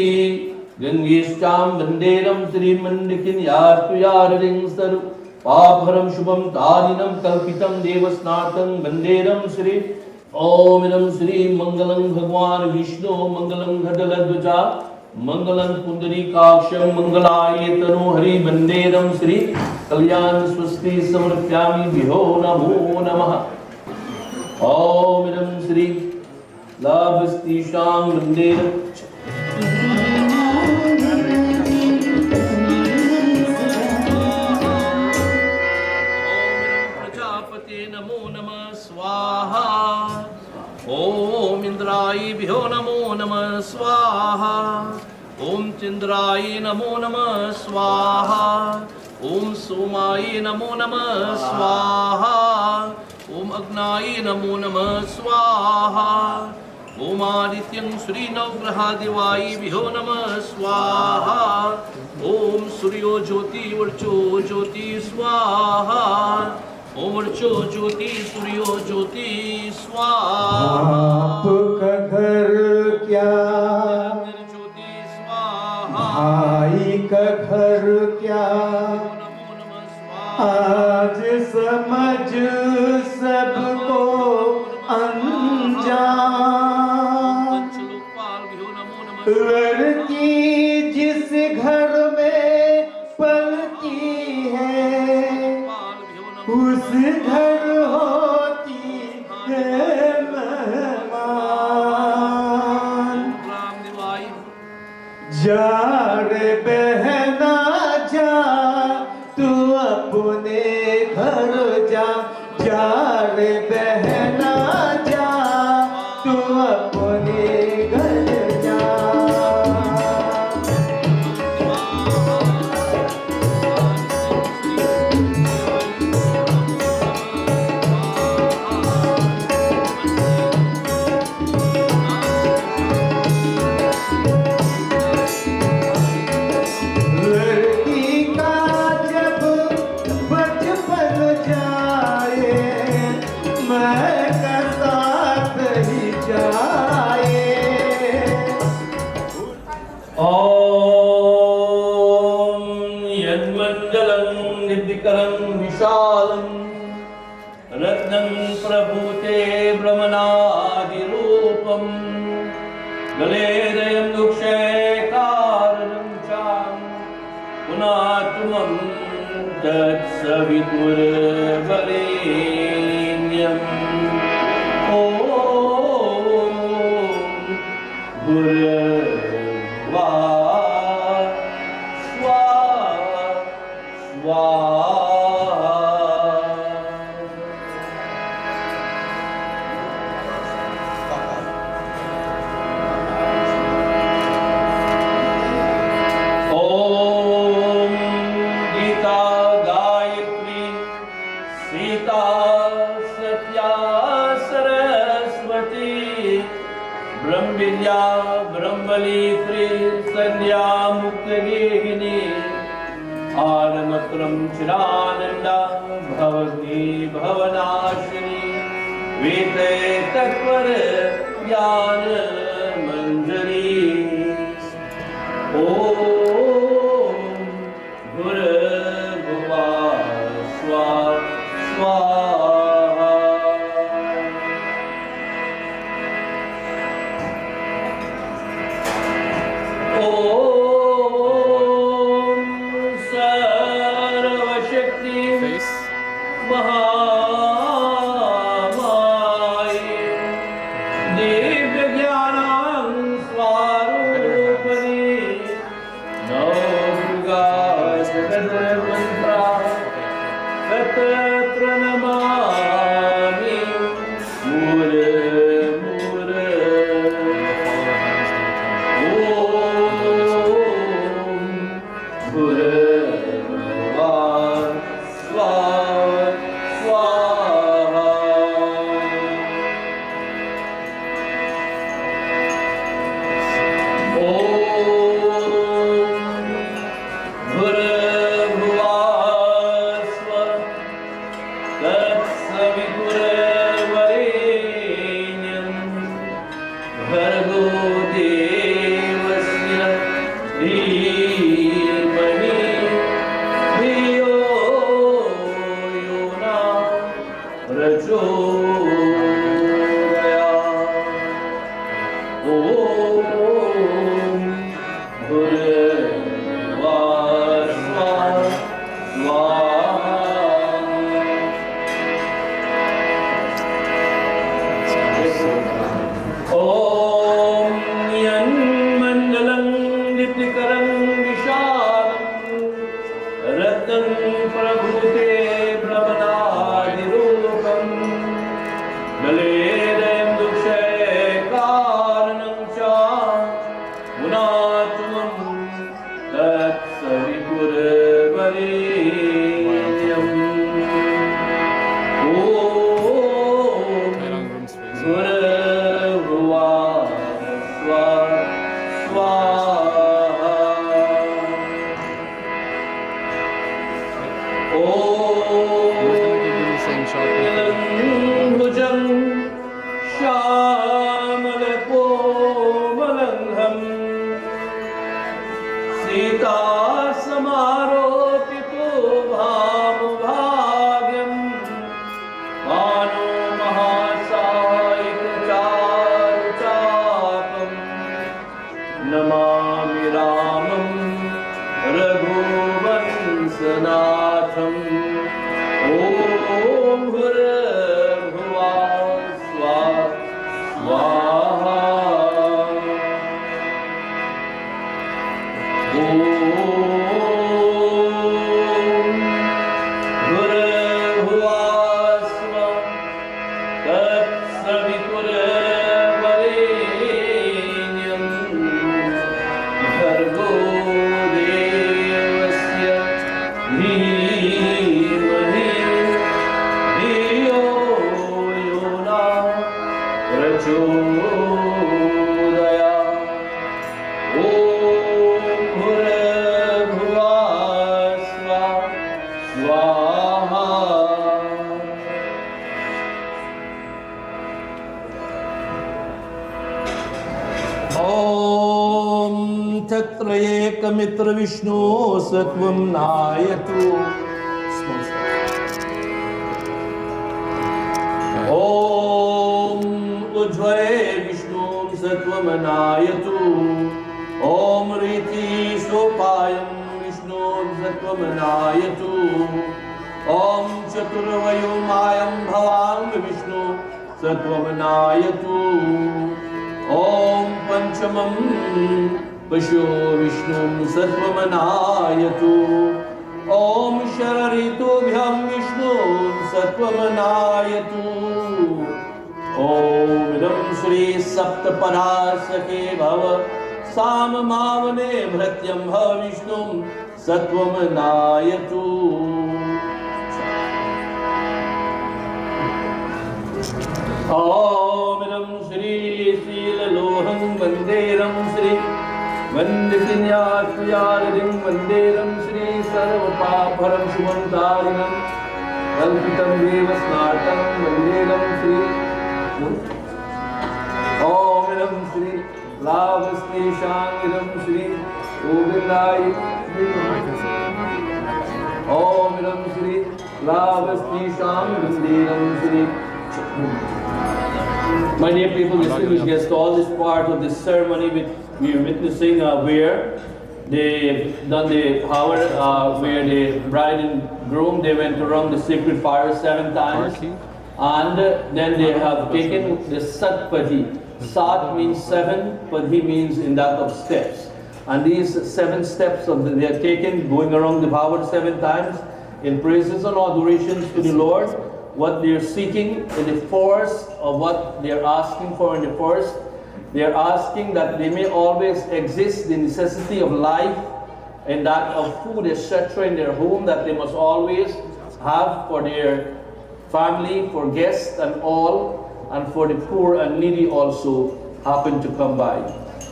गंगेष्टां वंदेरं श्री मंडिकिन्यास्तुयारिं सर्व पापहरं शुभं तारिणं कल्पितं देवस्नातं वंदेरं श्री। ओम रं श्री मंगलं भगवान विष्णु मंगलं घटलध्वजा मंगलं पुंडरीकाक्षं मंगलाय तनोहरि वंदेरं श्री कल्याण स्वस्ति समर्पयामि विहो नमो नमः। ओम रं श्री लाभस्तीशां वंदेरं प्रजापते नमो नमः स्वाहा। ओम इंद्राय भ्यो नमो नमः स्वाहा। ओम चंद्राय नमो नमः स्वाहा। ओम सोमाय नमो नमः स्वाहा। ओम अग्नाय नमो नमः स्वाहा। ओम आदित्यं श्री नवग्रहादिवाय भ्यो नमः स्वाहा। ओम सूर्यो ज्योति वर्चो ज्योति स्वाहा। ओम वर्चो ज्योति सूर्यो ज्योति स्वाहा। आपका घर क्या ज्योति स्वाहा। भाई का घर क्या नमो नमः स्वाहा। आज समझ सबको अनजान। पंचलोकपाल भ्यो नमो नमः। लड़की जिस घर में पलती है उस घर होती है मेहमान। जा रे बहना जा तू अपने घर जा। जा रे बहना जा तू अपने घर जा। लड़की का जब बचपन जाए मैं का साथ ही जाए। ओम यन्मण्डलं निर्विकरं विशालं रत्नं प्रभूते ब्रह्मणादिरूपं गलेदयं दुक्षैकारणं चां पुनातुमं तत्सवितुर्वरेण्यम्। ॐ भूर्भुवः स्वाहा स्वाहा। ओम गीता गायत्री सीता सत्या सरस्वती ब्रह्मविद्या ब्रह्मली संध्या मुक्तगेहिनी आनमत्रं चिरानंदा भवती भवनाशिनी वेदे तत्पर ज्ञान मंजरी। ओम भूर्भुवः स्वाहा। देवस्य धीमहि धियो यो न प्रचोदयात्। ॐ भूर्भुवः स्वः स्वाहा। ॐ यन्मण्डलं दीप्तिकरं विशालं रत्नं प्रभूते भ्रमणादिरूपं बलेदयं दुःखकारणं च गुणात्मं तत्सवितुर्वरेण्यम्। ॐ भूर्भुवः स्वः स्वाहा। ॐ भुजं श्यामलकोमलङ्घं सीतासमारोपितो भामुभाग्यम् मानो महासायिकचारुचापम् नमामि रामं रघुवंशनाथम्। ॐ भूर्भुवः स्वः स्वाहा। ॐ भूर्भुवः स्वः तत्सवितुर्वरेण्यं भर्गो देवस्य धीमहि धियो यो न प्रचोदयात्। ॐ भूर्भुवः स्वः स्वाहा। ॐ तत्र एकमित्रविष्णु सत्वं नायतु। ॐ उज्ज्वले विष्णु सत्वमनायतु। ॐ रीति सोपायं विष्णु सत्वमनायतु। ॐ चतुर्वयोमायं भवां विष्णु सत्वमनायतु। ॐ पंचमं पशो विष्णुं सत्वमनायतु। ॐ शरऋतुभ्यां विष्णुं सत्वमनायतु। ॐ इदं श्री सप्तपरासके भव साममावने भृत्यं भव विष्णुं सत्वमनायतु। ॐ इदं श्री शीललोहं वन्देरं श्री वन्दितिन्यासुयारिं वन्देरं श्री सर्वपापहरं शुभं तारिणं कल्पितं देवस्नातं वन्देरं श्री। ॐ इदं श्री लाभस्तेषामिदं श्री गोविन्दाय। ॐ इदं Shri लाभस्तेषां वन्देरं Shri. My dear people, distinguished guests, all this part of this ceremony we are witnessing where they done the hour where the bride and groom they went around the sacred fire 7 times, and then they have taken the satpati. Sat means 7, padhi means in that of steps, and these 7 steps they are taken going around the tower 7 times in praises and adorations to the Lord. What they are seeking in the force of what they are asking for in the first, they are asking that they may always exist the necessity of life and that of food etc. in their home, that they must always have for their family, for guests and all, and for the poor and needy also happen to come by.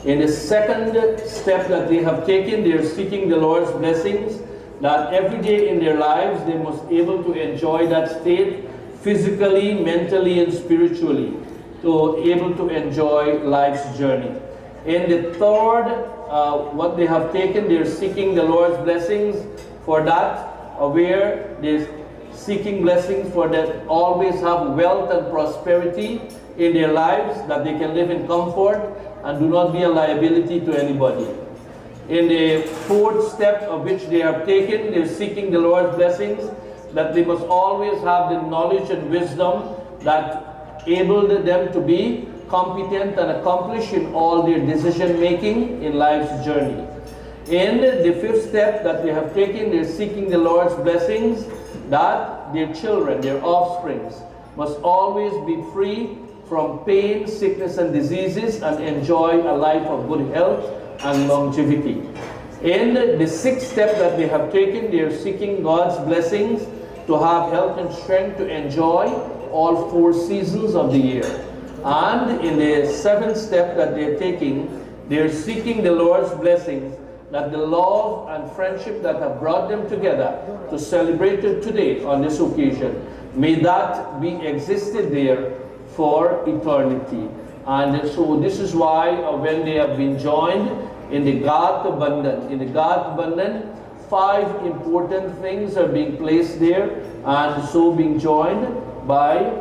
In the second step that they have taken, they are seeking the Lord's blessings, that every day in their lives they must be able to enjoy that state physically, mentally and spiritually. to able to enjoy life's journey. In the third, what they have taken, they're seeking the Lord's blessings for that, where they're seeking blessings for that, always have wealth and prosperity in their lives, that they can live in comfort and do not be a liability to anybody. In the fourth step of which they have taken, they're seeking the Lord's blessings, that they must always have the knowledge and wisdom that able them to be competent and accomplished in all their decision making in life's journey. In the fifth step that they have taken, they're seeking the Lord's blessings, that their children, their offsprings, must always be free from pain, sickness, and diseases, and enjoy a life of good health and longevity. In the sixth step that they have taken, they are seeking God's blessings to have health and strength to enjoy all 4 seasons of the year. And in the seventh step that they're taking, they're seeking the Lord's blessings, that the love and friendship that have brought them together to celebrate it today on this occasion, may that be existed there for eternity. And so this is why when they have been joined in the Garth Bandhan, 5 important things are being placed there, and so being joined by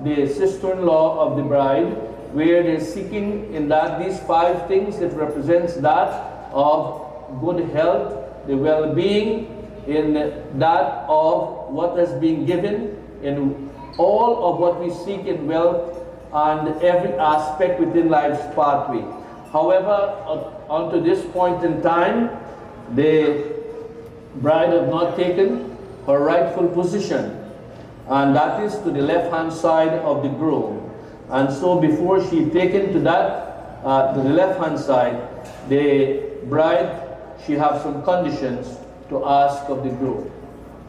the sister-in-law of the bride, where they're seeking in that these 5 things that represents that of good health, the well-being, in that of what has been given, in all of what we seek in wealth and every aspect within life's pathway. However, unto this point in time, the bride have not taken her rightful position, and that is to the left-hand side of the groom. And so before she taken to that, to the left-hand side, the bride, she have some conditions to ask of the groom.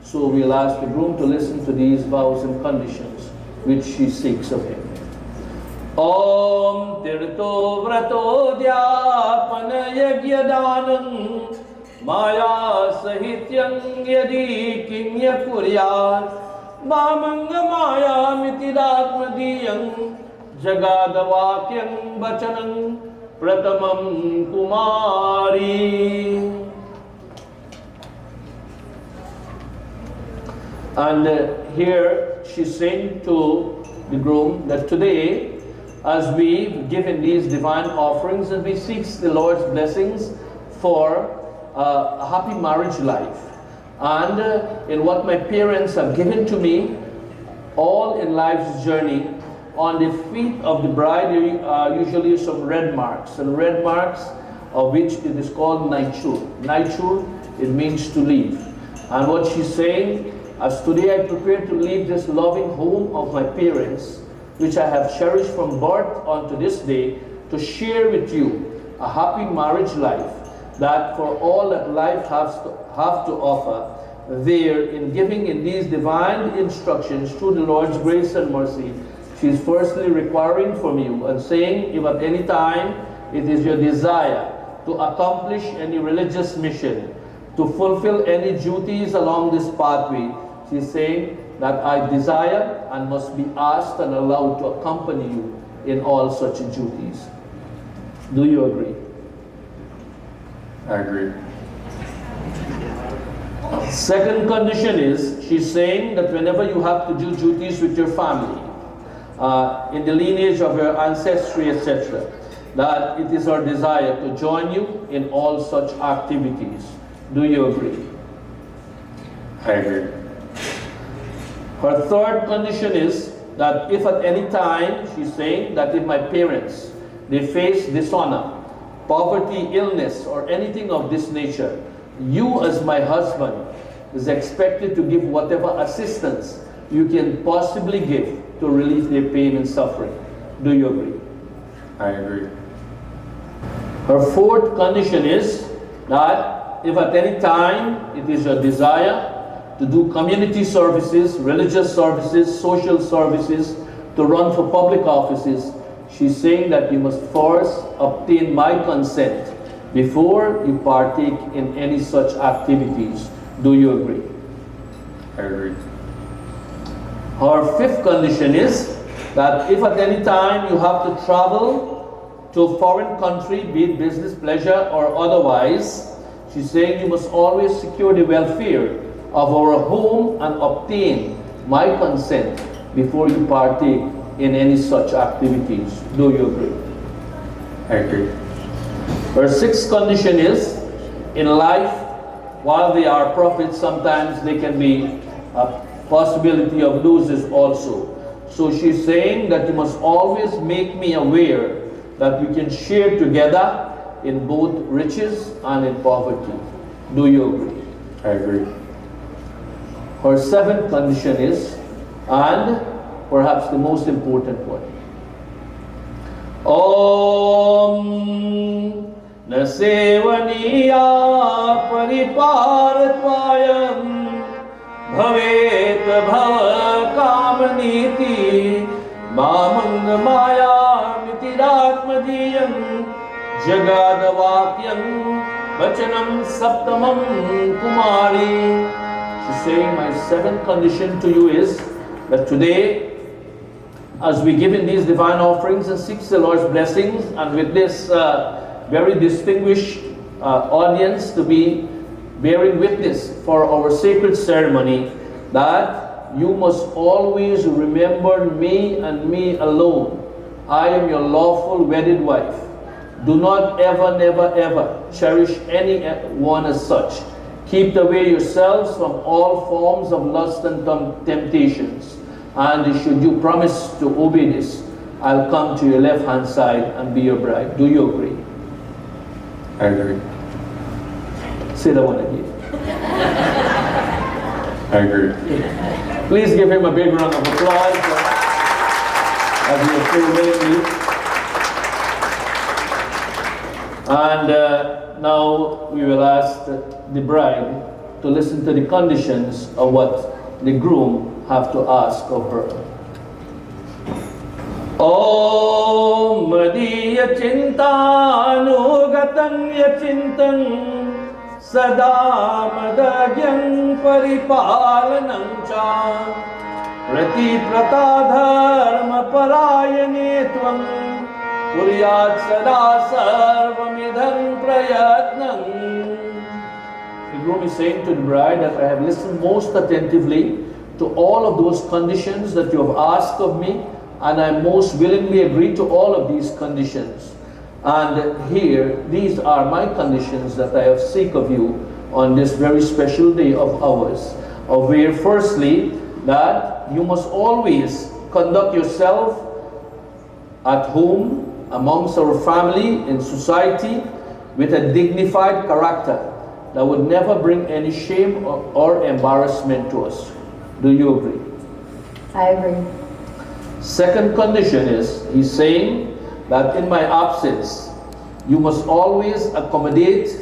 So we'll ask the groom to listen to these vows and conditions which she seeks of him. Om tirto vrato dyapan yagyadanam maya sahityam yadi kinya kuryat mamanga maya mitidatmadiyam jagadavakyam bachanam pratamam kumari. And here she's saying to the groom that today, as we've given these divine offerings, and we seek the Lord's blessings for a happy marriage life, and in what my parents have given to me, all in life's journey, on the feet of the bride there are usually some red marks, and red marks of which it is called naichur. Naichur, it means to leave. And what she's saying, as today I prepare to leave this loving home of my parents, which I have cherished from birth unto this day, to share with you a happy marriage life, that for all that life have to offer, there in giving in these divine instructions through the Lord's grace and mercy, she is firstly requiring from you and saying, if at any time it is your desire to accomplish any religious mission, to fulfill any duties along this pathway, she is saying that I desire and must be asked and allowed to accompany you in all such duties. Do you agree? I agree. Second condition is, she's saying that whenever you have to do duties with your family, in the lineage of your ancestry, etc., that it is her desire to join you in all such activities. Do you agree? I agree. Her third condition is that if at any time, she's saying that if my parents, they face dishonor, poverty, illness, or anything of this nature, you as my husband is expected to give whatever assistance you can possibly give to relieve their pain and suffering. Do you agree? I agree. Her fourth condition is that if at any time it is your desire to do community services, religious services, social services, to run for public offices, she's saying that you must first obtain my consent before you partake in any such activities. Do you agree? I agree. Her fifth condition is that if at any time you have to travel to a foreign country, be it business, pleasure, or otherwise, she's saying you must always secure the welfare of our home and obtain my consent before you partake in any such activities. Do you agree? I agree. Her sixth condition is, in life, while they are profits, sometimes they can be a possibility of losers also. So she's saying that you must always make me aware that we can share together in both riches and in poverty. Do you agree? I agree. Her seventh condition is, and perhaps the most important one, Om Nasevaniya Pariparatvayam Bhavet Bhava Kamaniti Mamang Maya Mitiratmadiyam Jagadavakyam Vachanam Saptamam Kumari. She's saying my seventh condition to you is that today, as we give in these divine offerings and seek the Lord's blessings, and with this very distinguished audience to be bearing witness for our sacred ceremony, that you must always remember me and me alone. I am your lawful wedded wife. Do not ever, never, ever cherish anyone as such. Keep away yourselves from all forms of lust and temptations. And should you promise to obey this, I'll come to your left hand side and be your bride. Do you agree? I agree. Say that one again. I agree. Please give him a big round of applause as he has so willingly. And now we will ask the bride to listen to the conditions of what the groom have to ask of her. Om Madhya Chintanugatam Yachintam Sada Madagyam Paripalanam Cha Prati Pratadharma Parayane Tvam Kuryat Sada Sarvamidhan Prayatnam. The groom is saying to the bride that I have listened most attentively to all of those conditions that you have asked of me, and I most willingly agree to all of these conditions. And here, these are my conditions that I have seek of you on this very special day of ours, of where firstly, that you must always conduct yourself at home, amongst our family, in society, with a dignified character that would never bring any shame or embarrassment to us. Do you agree? I agree. Second condition is, he's saying that in my absence, you must always accommodate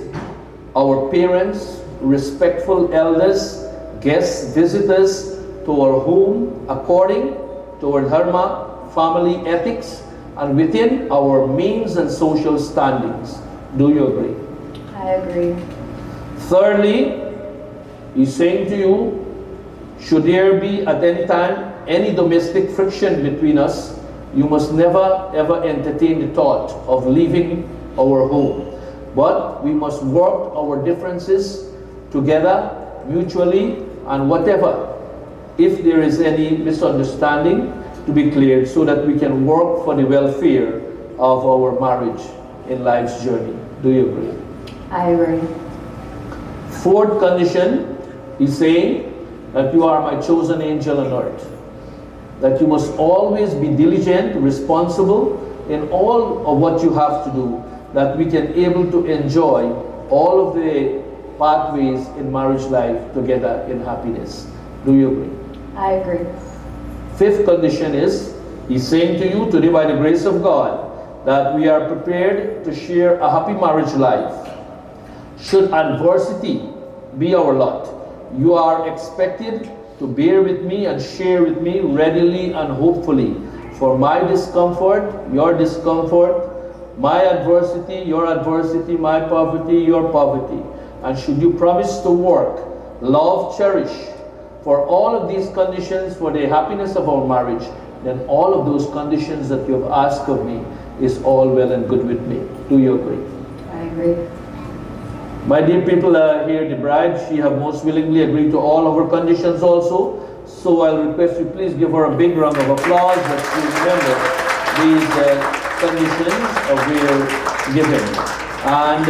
our parents, respectful elders, guests, visitors to our home according to our dharma, family ethics, and within our means and social standings. Do you agree? I agree. Thirdly, he's saying to you, should there be at any time any domestic friction between us, you must never ever entertain the thought of leaving our home. But we must work our differences together mutually, and whatever, if there is any misunderstanding, to be cleared so that we can work for the welfare of our marriage in life's journey. Do you agree? I agree. Fourth condition, he's saying that you are my chosen angel on earth. That you must always be diligent, responsible in all of what you have to do, that we can able to enjoy all of the pathways in marriage life together in happiness. Do you agree? I agree. Fifth condition is, he's saying to you today by the grace of God, that we are prepared to share a happy marriage life. Should adversity be our lot, you are expected to bear with me and share with me readily and hopefully for my discomfort, your discomfort, my adversity, your adversity, my poverty, your poverty. And should you promise to work, love, cherish, for all of these conditions for the happiness of our marriage, then all of those conditions that you have asked of me is all well and good with me. Do you agree? I agree. My dear people, here the bride, she have most willingly agreed to all of her conditions also. So I'll request you please give her a big round of applause that she remember these conditions we are given. And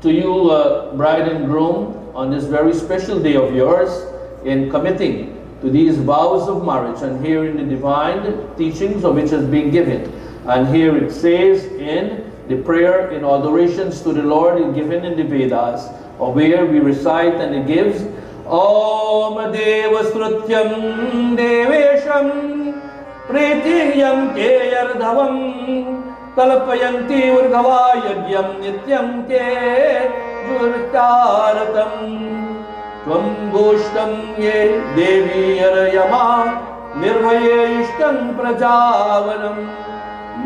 to you, bride and groom, on this very special day of yours, in committing to these vows of marriage and here in the divine teachings of which has been given. And here it says in the prayer in adorations to the Lord given in the Vedas, where we recite and it gives Om Devasrutyam Devesham Pritiyam Te Yardhavam Kalpayanti Urgava Yagyam Nityam Te Jurtaratam Tvam Goshtam Ye Devi Yarayama Nirvaye Ishtam Prajavanam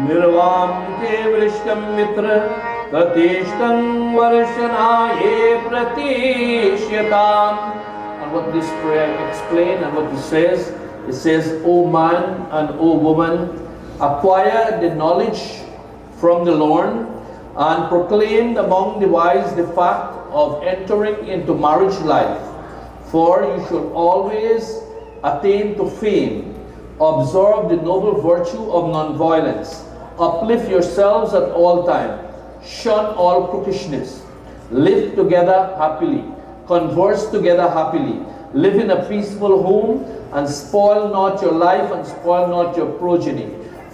Nirvam Te Vrishtam Mitra Katishtam Varshanaye Pratishyatam. And what this prayer explains and what it says, O man and O woman, acquire the knowledge from the Lord and proclaimed among the wise the fact of entering into marriage life. For you should always attain to fame, observe the noble virtue of non-violence, uplift yourselves at all times, shun all crookishness, live together happily, converse together happily, live in a peaceful home, and spoil not your life and spoil not your progeny.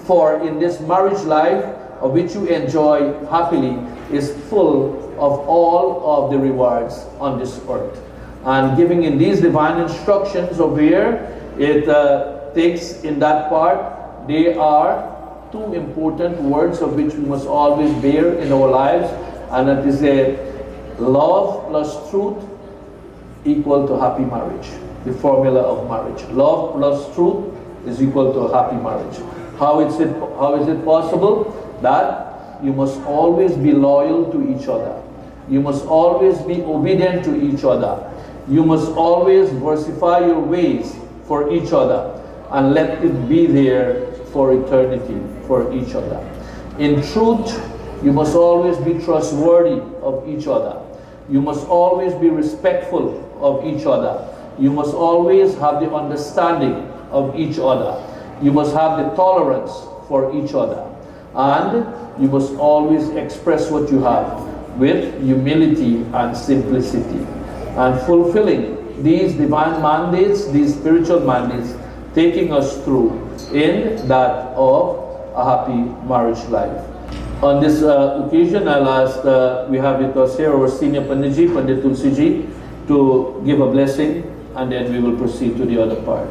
For in this marriage life, of which you enjoy happily, is full of all of the rewards on this earth. And giving in these divine instructions of where it takes in that part, they are two important words of which we must always bear in our lives, and that is a love plus truth equal to happy marriage. The formula of marriage. Love plus truth is equal to a happy marriage. How is it possible? That you must always be loyal to each other. You must always be obedient to each other. You must always versify your ways for each other and let it be there for eternity for each other. In truth, you must always be trustworthy of each other. You must always be respectful of each other. You must always have the understanding of each other. You must have the tolerance for each other. And you must always express what you have with humility and simplicity. And fulfilling these divine mandates, these spiritual mandates, taking us through in that of a happy marriage life. On this occasion, I'll ask, we have with us here our senior Panditji, Pandit Tulsiji, to give a blessing, and then we will proceed to the other part.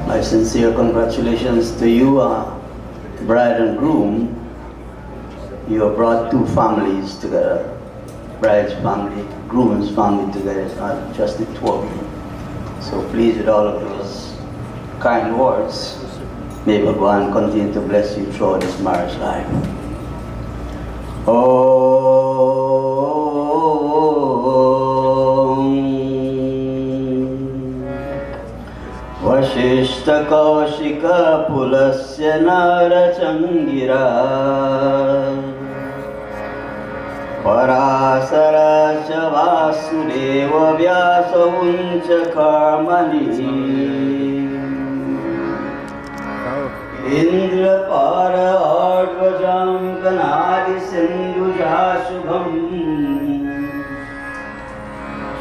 My sincere congratulations to you, bride and groom. You have brought two families together. Bride's family, groom's family together. It's not just the two of you. So pleased with all of those kind words. May God continue to bless you throughout this marriage life. Vashishta Kaushika Pulasya Narachangira Parasara Vasudeva Vyasa Uncha Karmani Indra Para Ardvajam Kanadi Sindhuja Shubham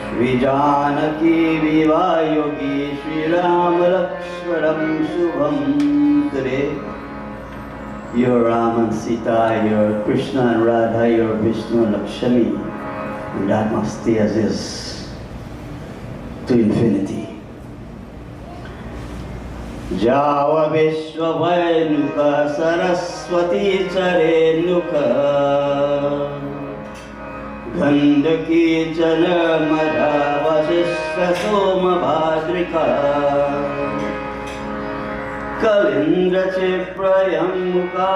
Shri Janaki Viva Yogi Shri Ram Lakshmanam Shubham. Today, your Ram and Sita, your Krishna and Radha, your Vishnu and Lakshmi, and that must stay as is to infinity. Java Vishwavainuka Saraswati Charenuka Gandaki Chanamara Vasishta Soma Bhadrika Kalindra Chiprayam Mukha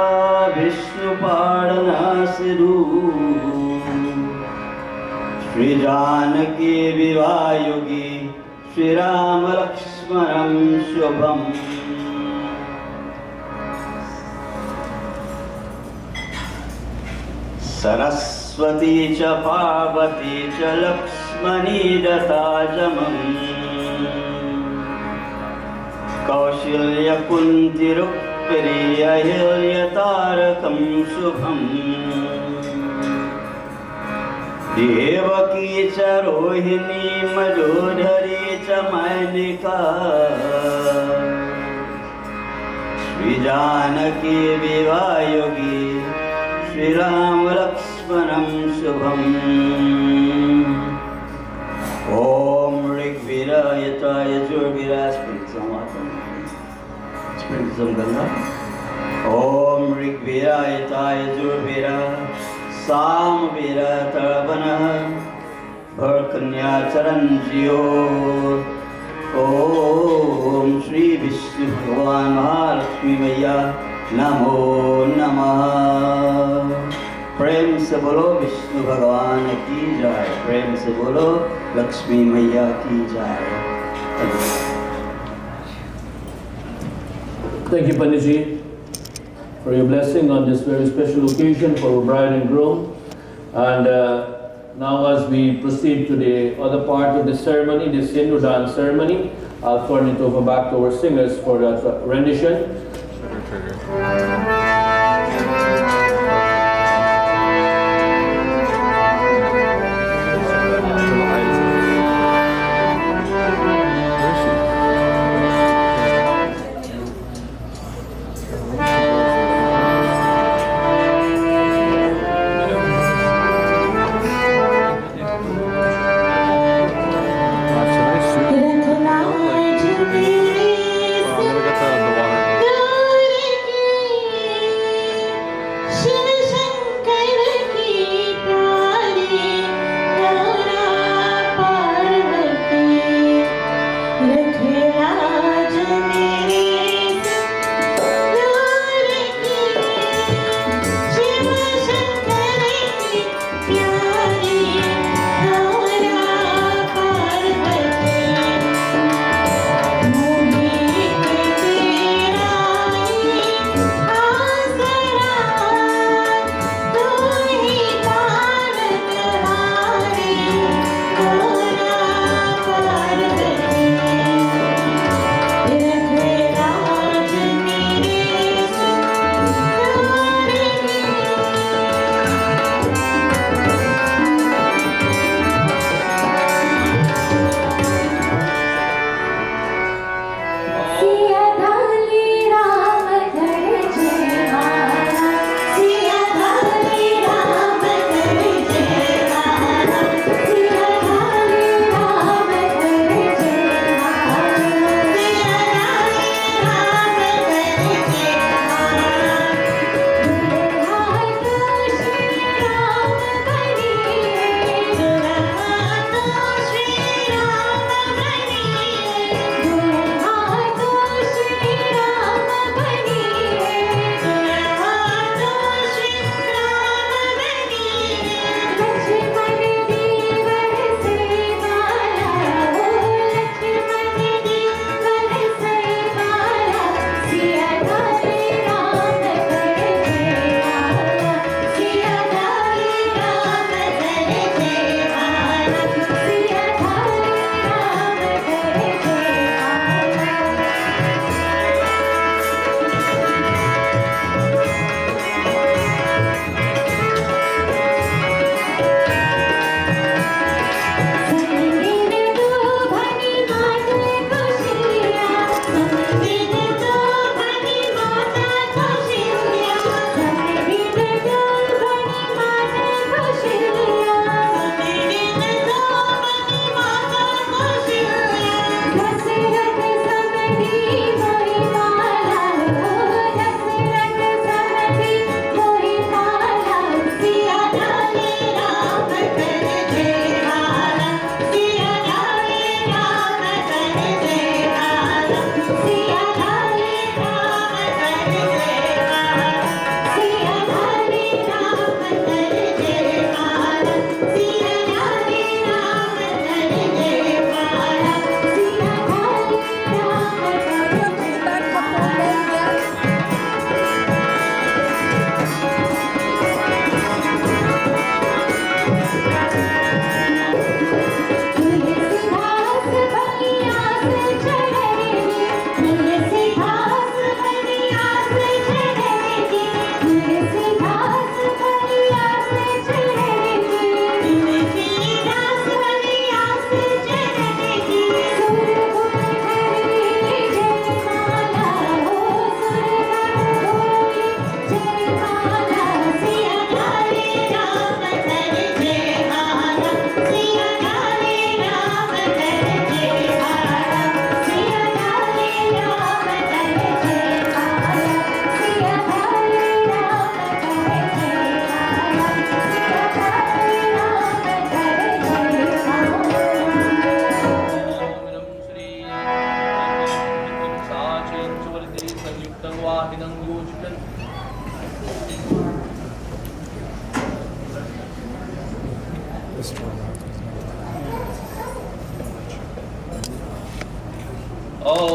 Vishnu Padana Sidhu Shri Janaki Viva Yogi Shri Ram Lakshmi लक्ष्मणं शुभम् सरस्वती च पार्वती च लक्ष्मणी दताजमम् कौशल्यकुन्तिरुक्मिणी अहिल्यतारकं शुभम् देवकी च रोहिणी मधुधरी च मैनिका श्रीजानकी विवायोगी श्रीराम लक्ष्मणं शुभम् ॐ ऋग्वीराय च यजुर्वीराय spring Ganga ॐ ऋग्वीराय च यजुर्वीराय सामवीरा तर्वणः भरकन्या चरंजियो ओम श्री विष्णु भगवान महालक्ष्मी मैया नमो नमः। प्रेम से बोलो विष्णु भगवान की जय, प्रेम से बोलो लक्ष्मी मैया की जय। Thank you, Panditji, for your blessing on this very special occasion for our bride and groom. And now as we proceed to the other part of the ceremony, the Sindu dance ceremony, I'll turn it over back to our singers for that rendition. रखना है जो मेरे I'm gonna get the water.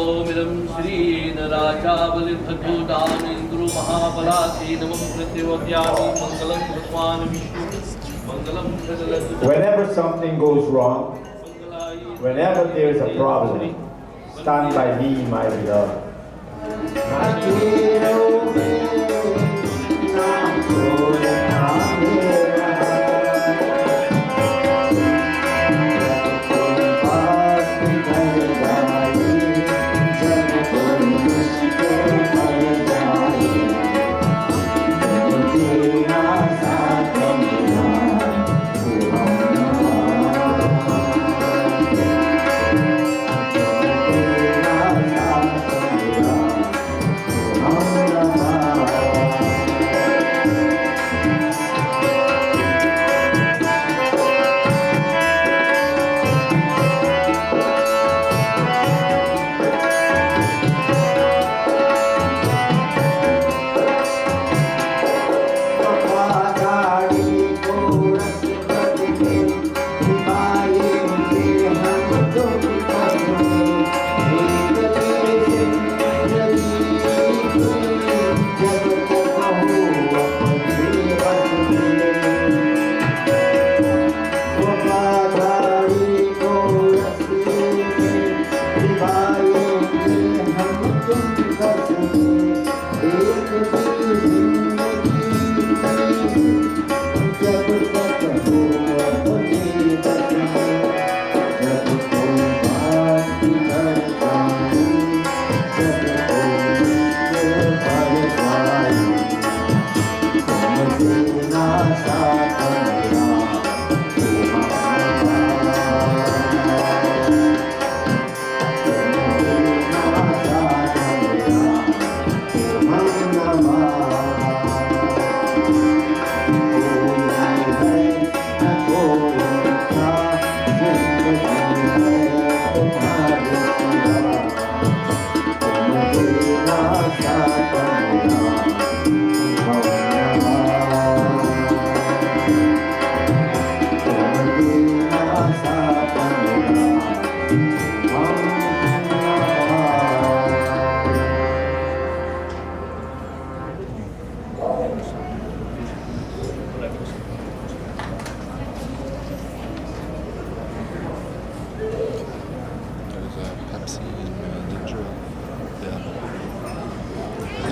ओमिदं Shri नराचाबलिर्भद्रोदानेन्द्रो महाबलासे नमः प्रत्यवत्यामि मङ्गलं भगवान् विष्णु मङ्गलं जगदग्नि Whenever something goes wrong, whenever there is a problem, stand by me, my beloved.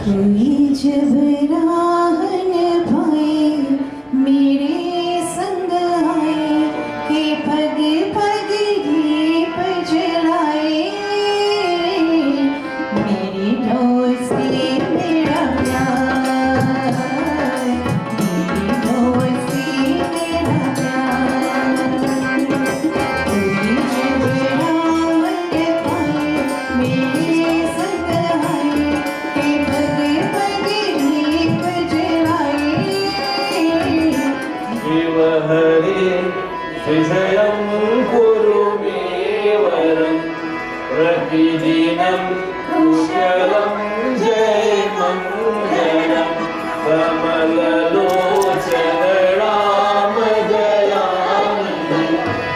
कोई जब राह निभाए मेरे संग आए कि पग पग दीप जलाए मेरी दोस्ती मेरा प्यार मेरी दोस्ती मेरा प्यार कोई जब राह निभाए मेरे संग आए कि पग पग दीप जलाए शिव हरे विजयं कुरु मे वरं प्रतिदिनं कुशलं जय मङ्गलं कमललोचन राम दयानिधि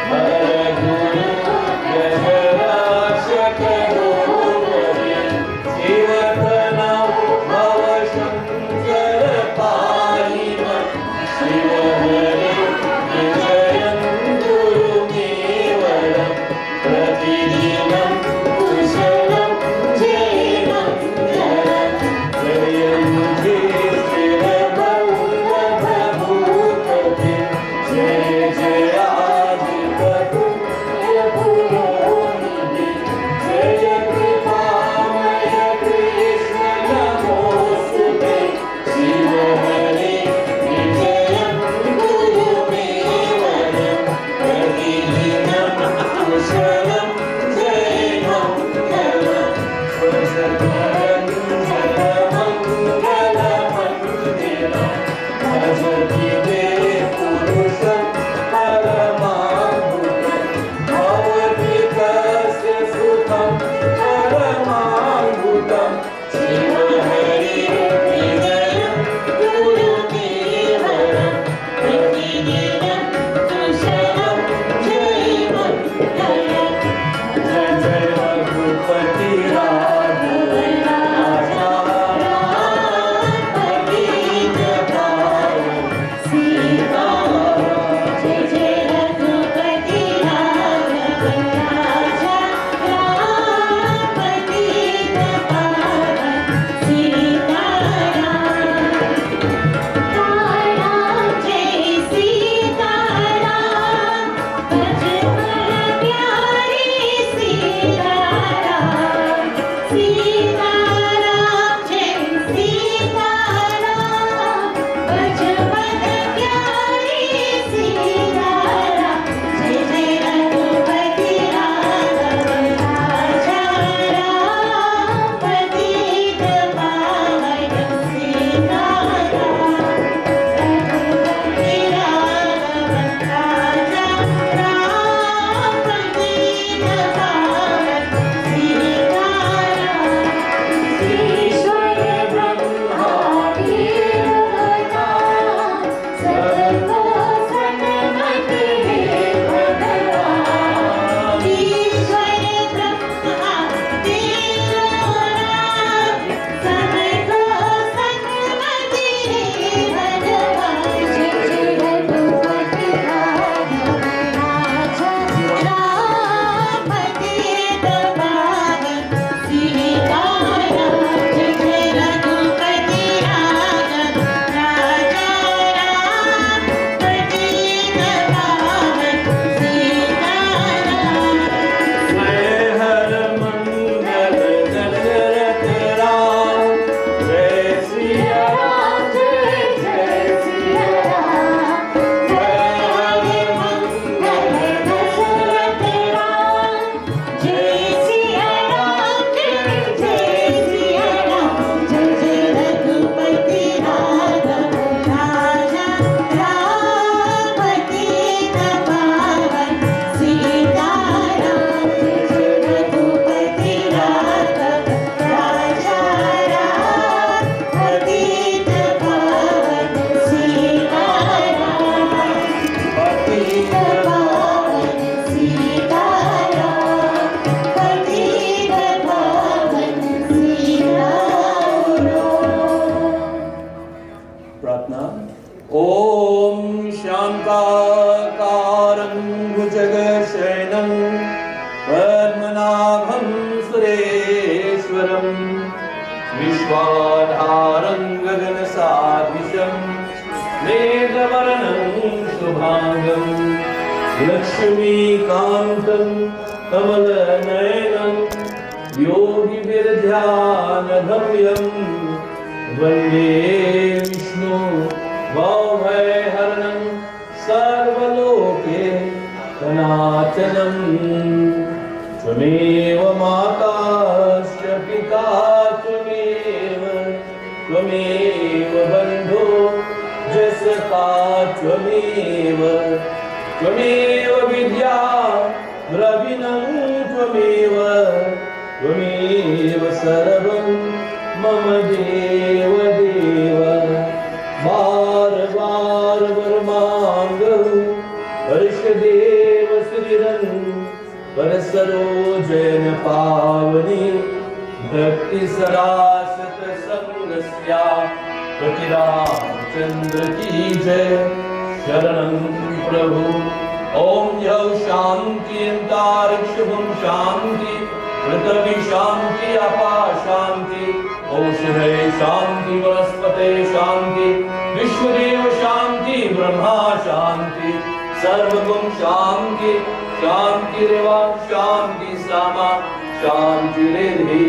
हरगुरु जगराशक गोपति शिवतनौ भवशङ्कर पाहि मां शिव हरे विजयं कुरु मे वरं प्रतिदिनं कुशलं जय मङ्गलं जयन्ति स्थिरमौलभूतते जय जयाधिपतुल्यभुयोनिधि जय कृपामय कृष्ण नमोऽस्तुते शिव हरे विजयं शान्ताकारं भुजगशयनं पद्मनाभं सुरेश्वरं विश्वाधारं गगनसादृशं मेघवर्णं शुभांगं लक्ष्मीकान्तं कमलनयनं योगिभिर्ध्यानगम्यं वन्दे विष्णु भवभयहरणं सर्वलोके सनातनं त्वमेव माता च पिता त्वमेव बन्धो जसका त्वमेव विद्या द्रविणं त्वमेव सर्वं मम देव बार वरमांगं हर्षदेव श्रीरं परसरोजन पावनी भक्ति सरासत संगस्या प्रतिरामचंद्र की जय शरणं प्रभु। ओम यौ शांति अंतरिक्षं शांति पृथ्वी शांति आपा शांति औषधे शांति वनस्पते शांति विश्वदेव शांति ब्रह्मा शांति सर्वगुण शांति शांतिरेवा शांति सामा शांतिरेधि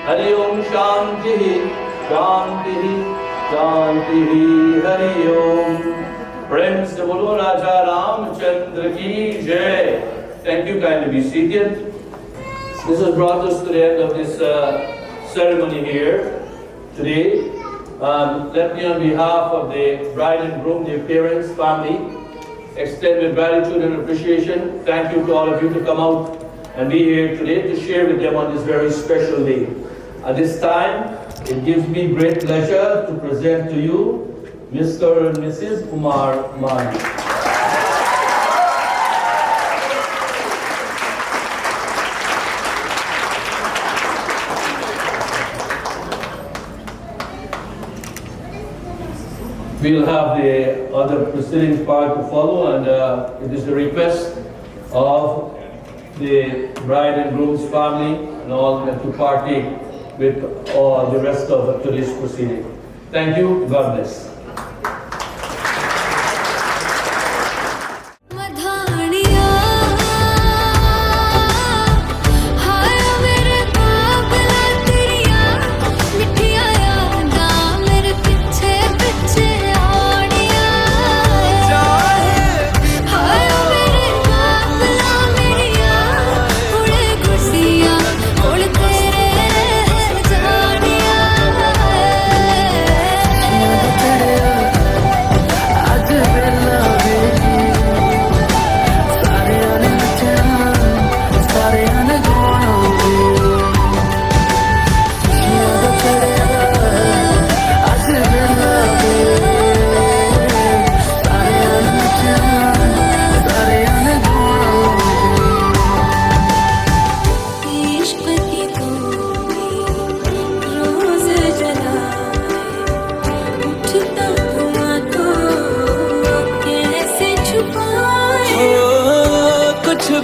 हरि ओम शांति शांति शांति हरि ओम। प्रेम से बोलो राजा रामचंद्र की जय। Thank you, kindly be seated. This has brought us to the end of this ceremony here today. Let me, on behalf of the bride and groom, their parents, family, extend my gratitude and appreciation. Thank you to all of you to come out and be here today to share with them on this very special day. At this time, it gives me great pleasure to present to you Mr. and Mrs. Omar. We'll have the other proceedings part to follow, and it is the request of the bride and groom's family and all to partake with the rest of today's proceeding. Thank you. God bless.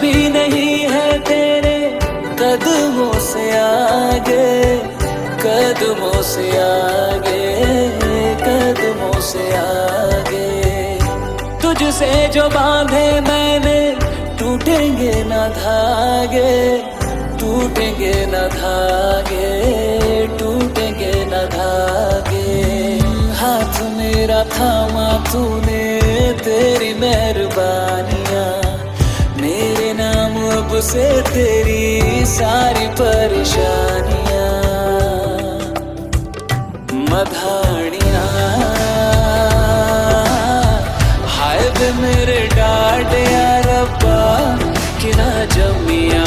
भी नहीं है तेरे कदमों से आगे, कदमों से आगे, कदमों से आगे। तुझसे जो बांधे मैंने टूटेंगे न धागे, टूटेंगे न धागे, टूटेंगे न धागे। हाथ मेरा थामा तूने, तेरी मेहरबानियाँ मेरे नाम अब से तेरी सारी परेशानियाँ। मधानियाँ हाय वे मेरे डांटे यार रब्बा कि ना जमिया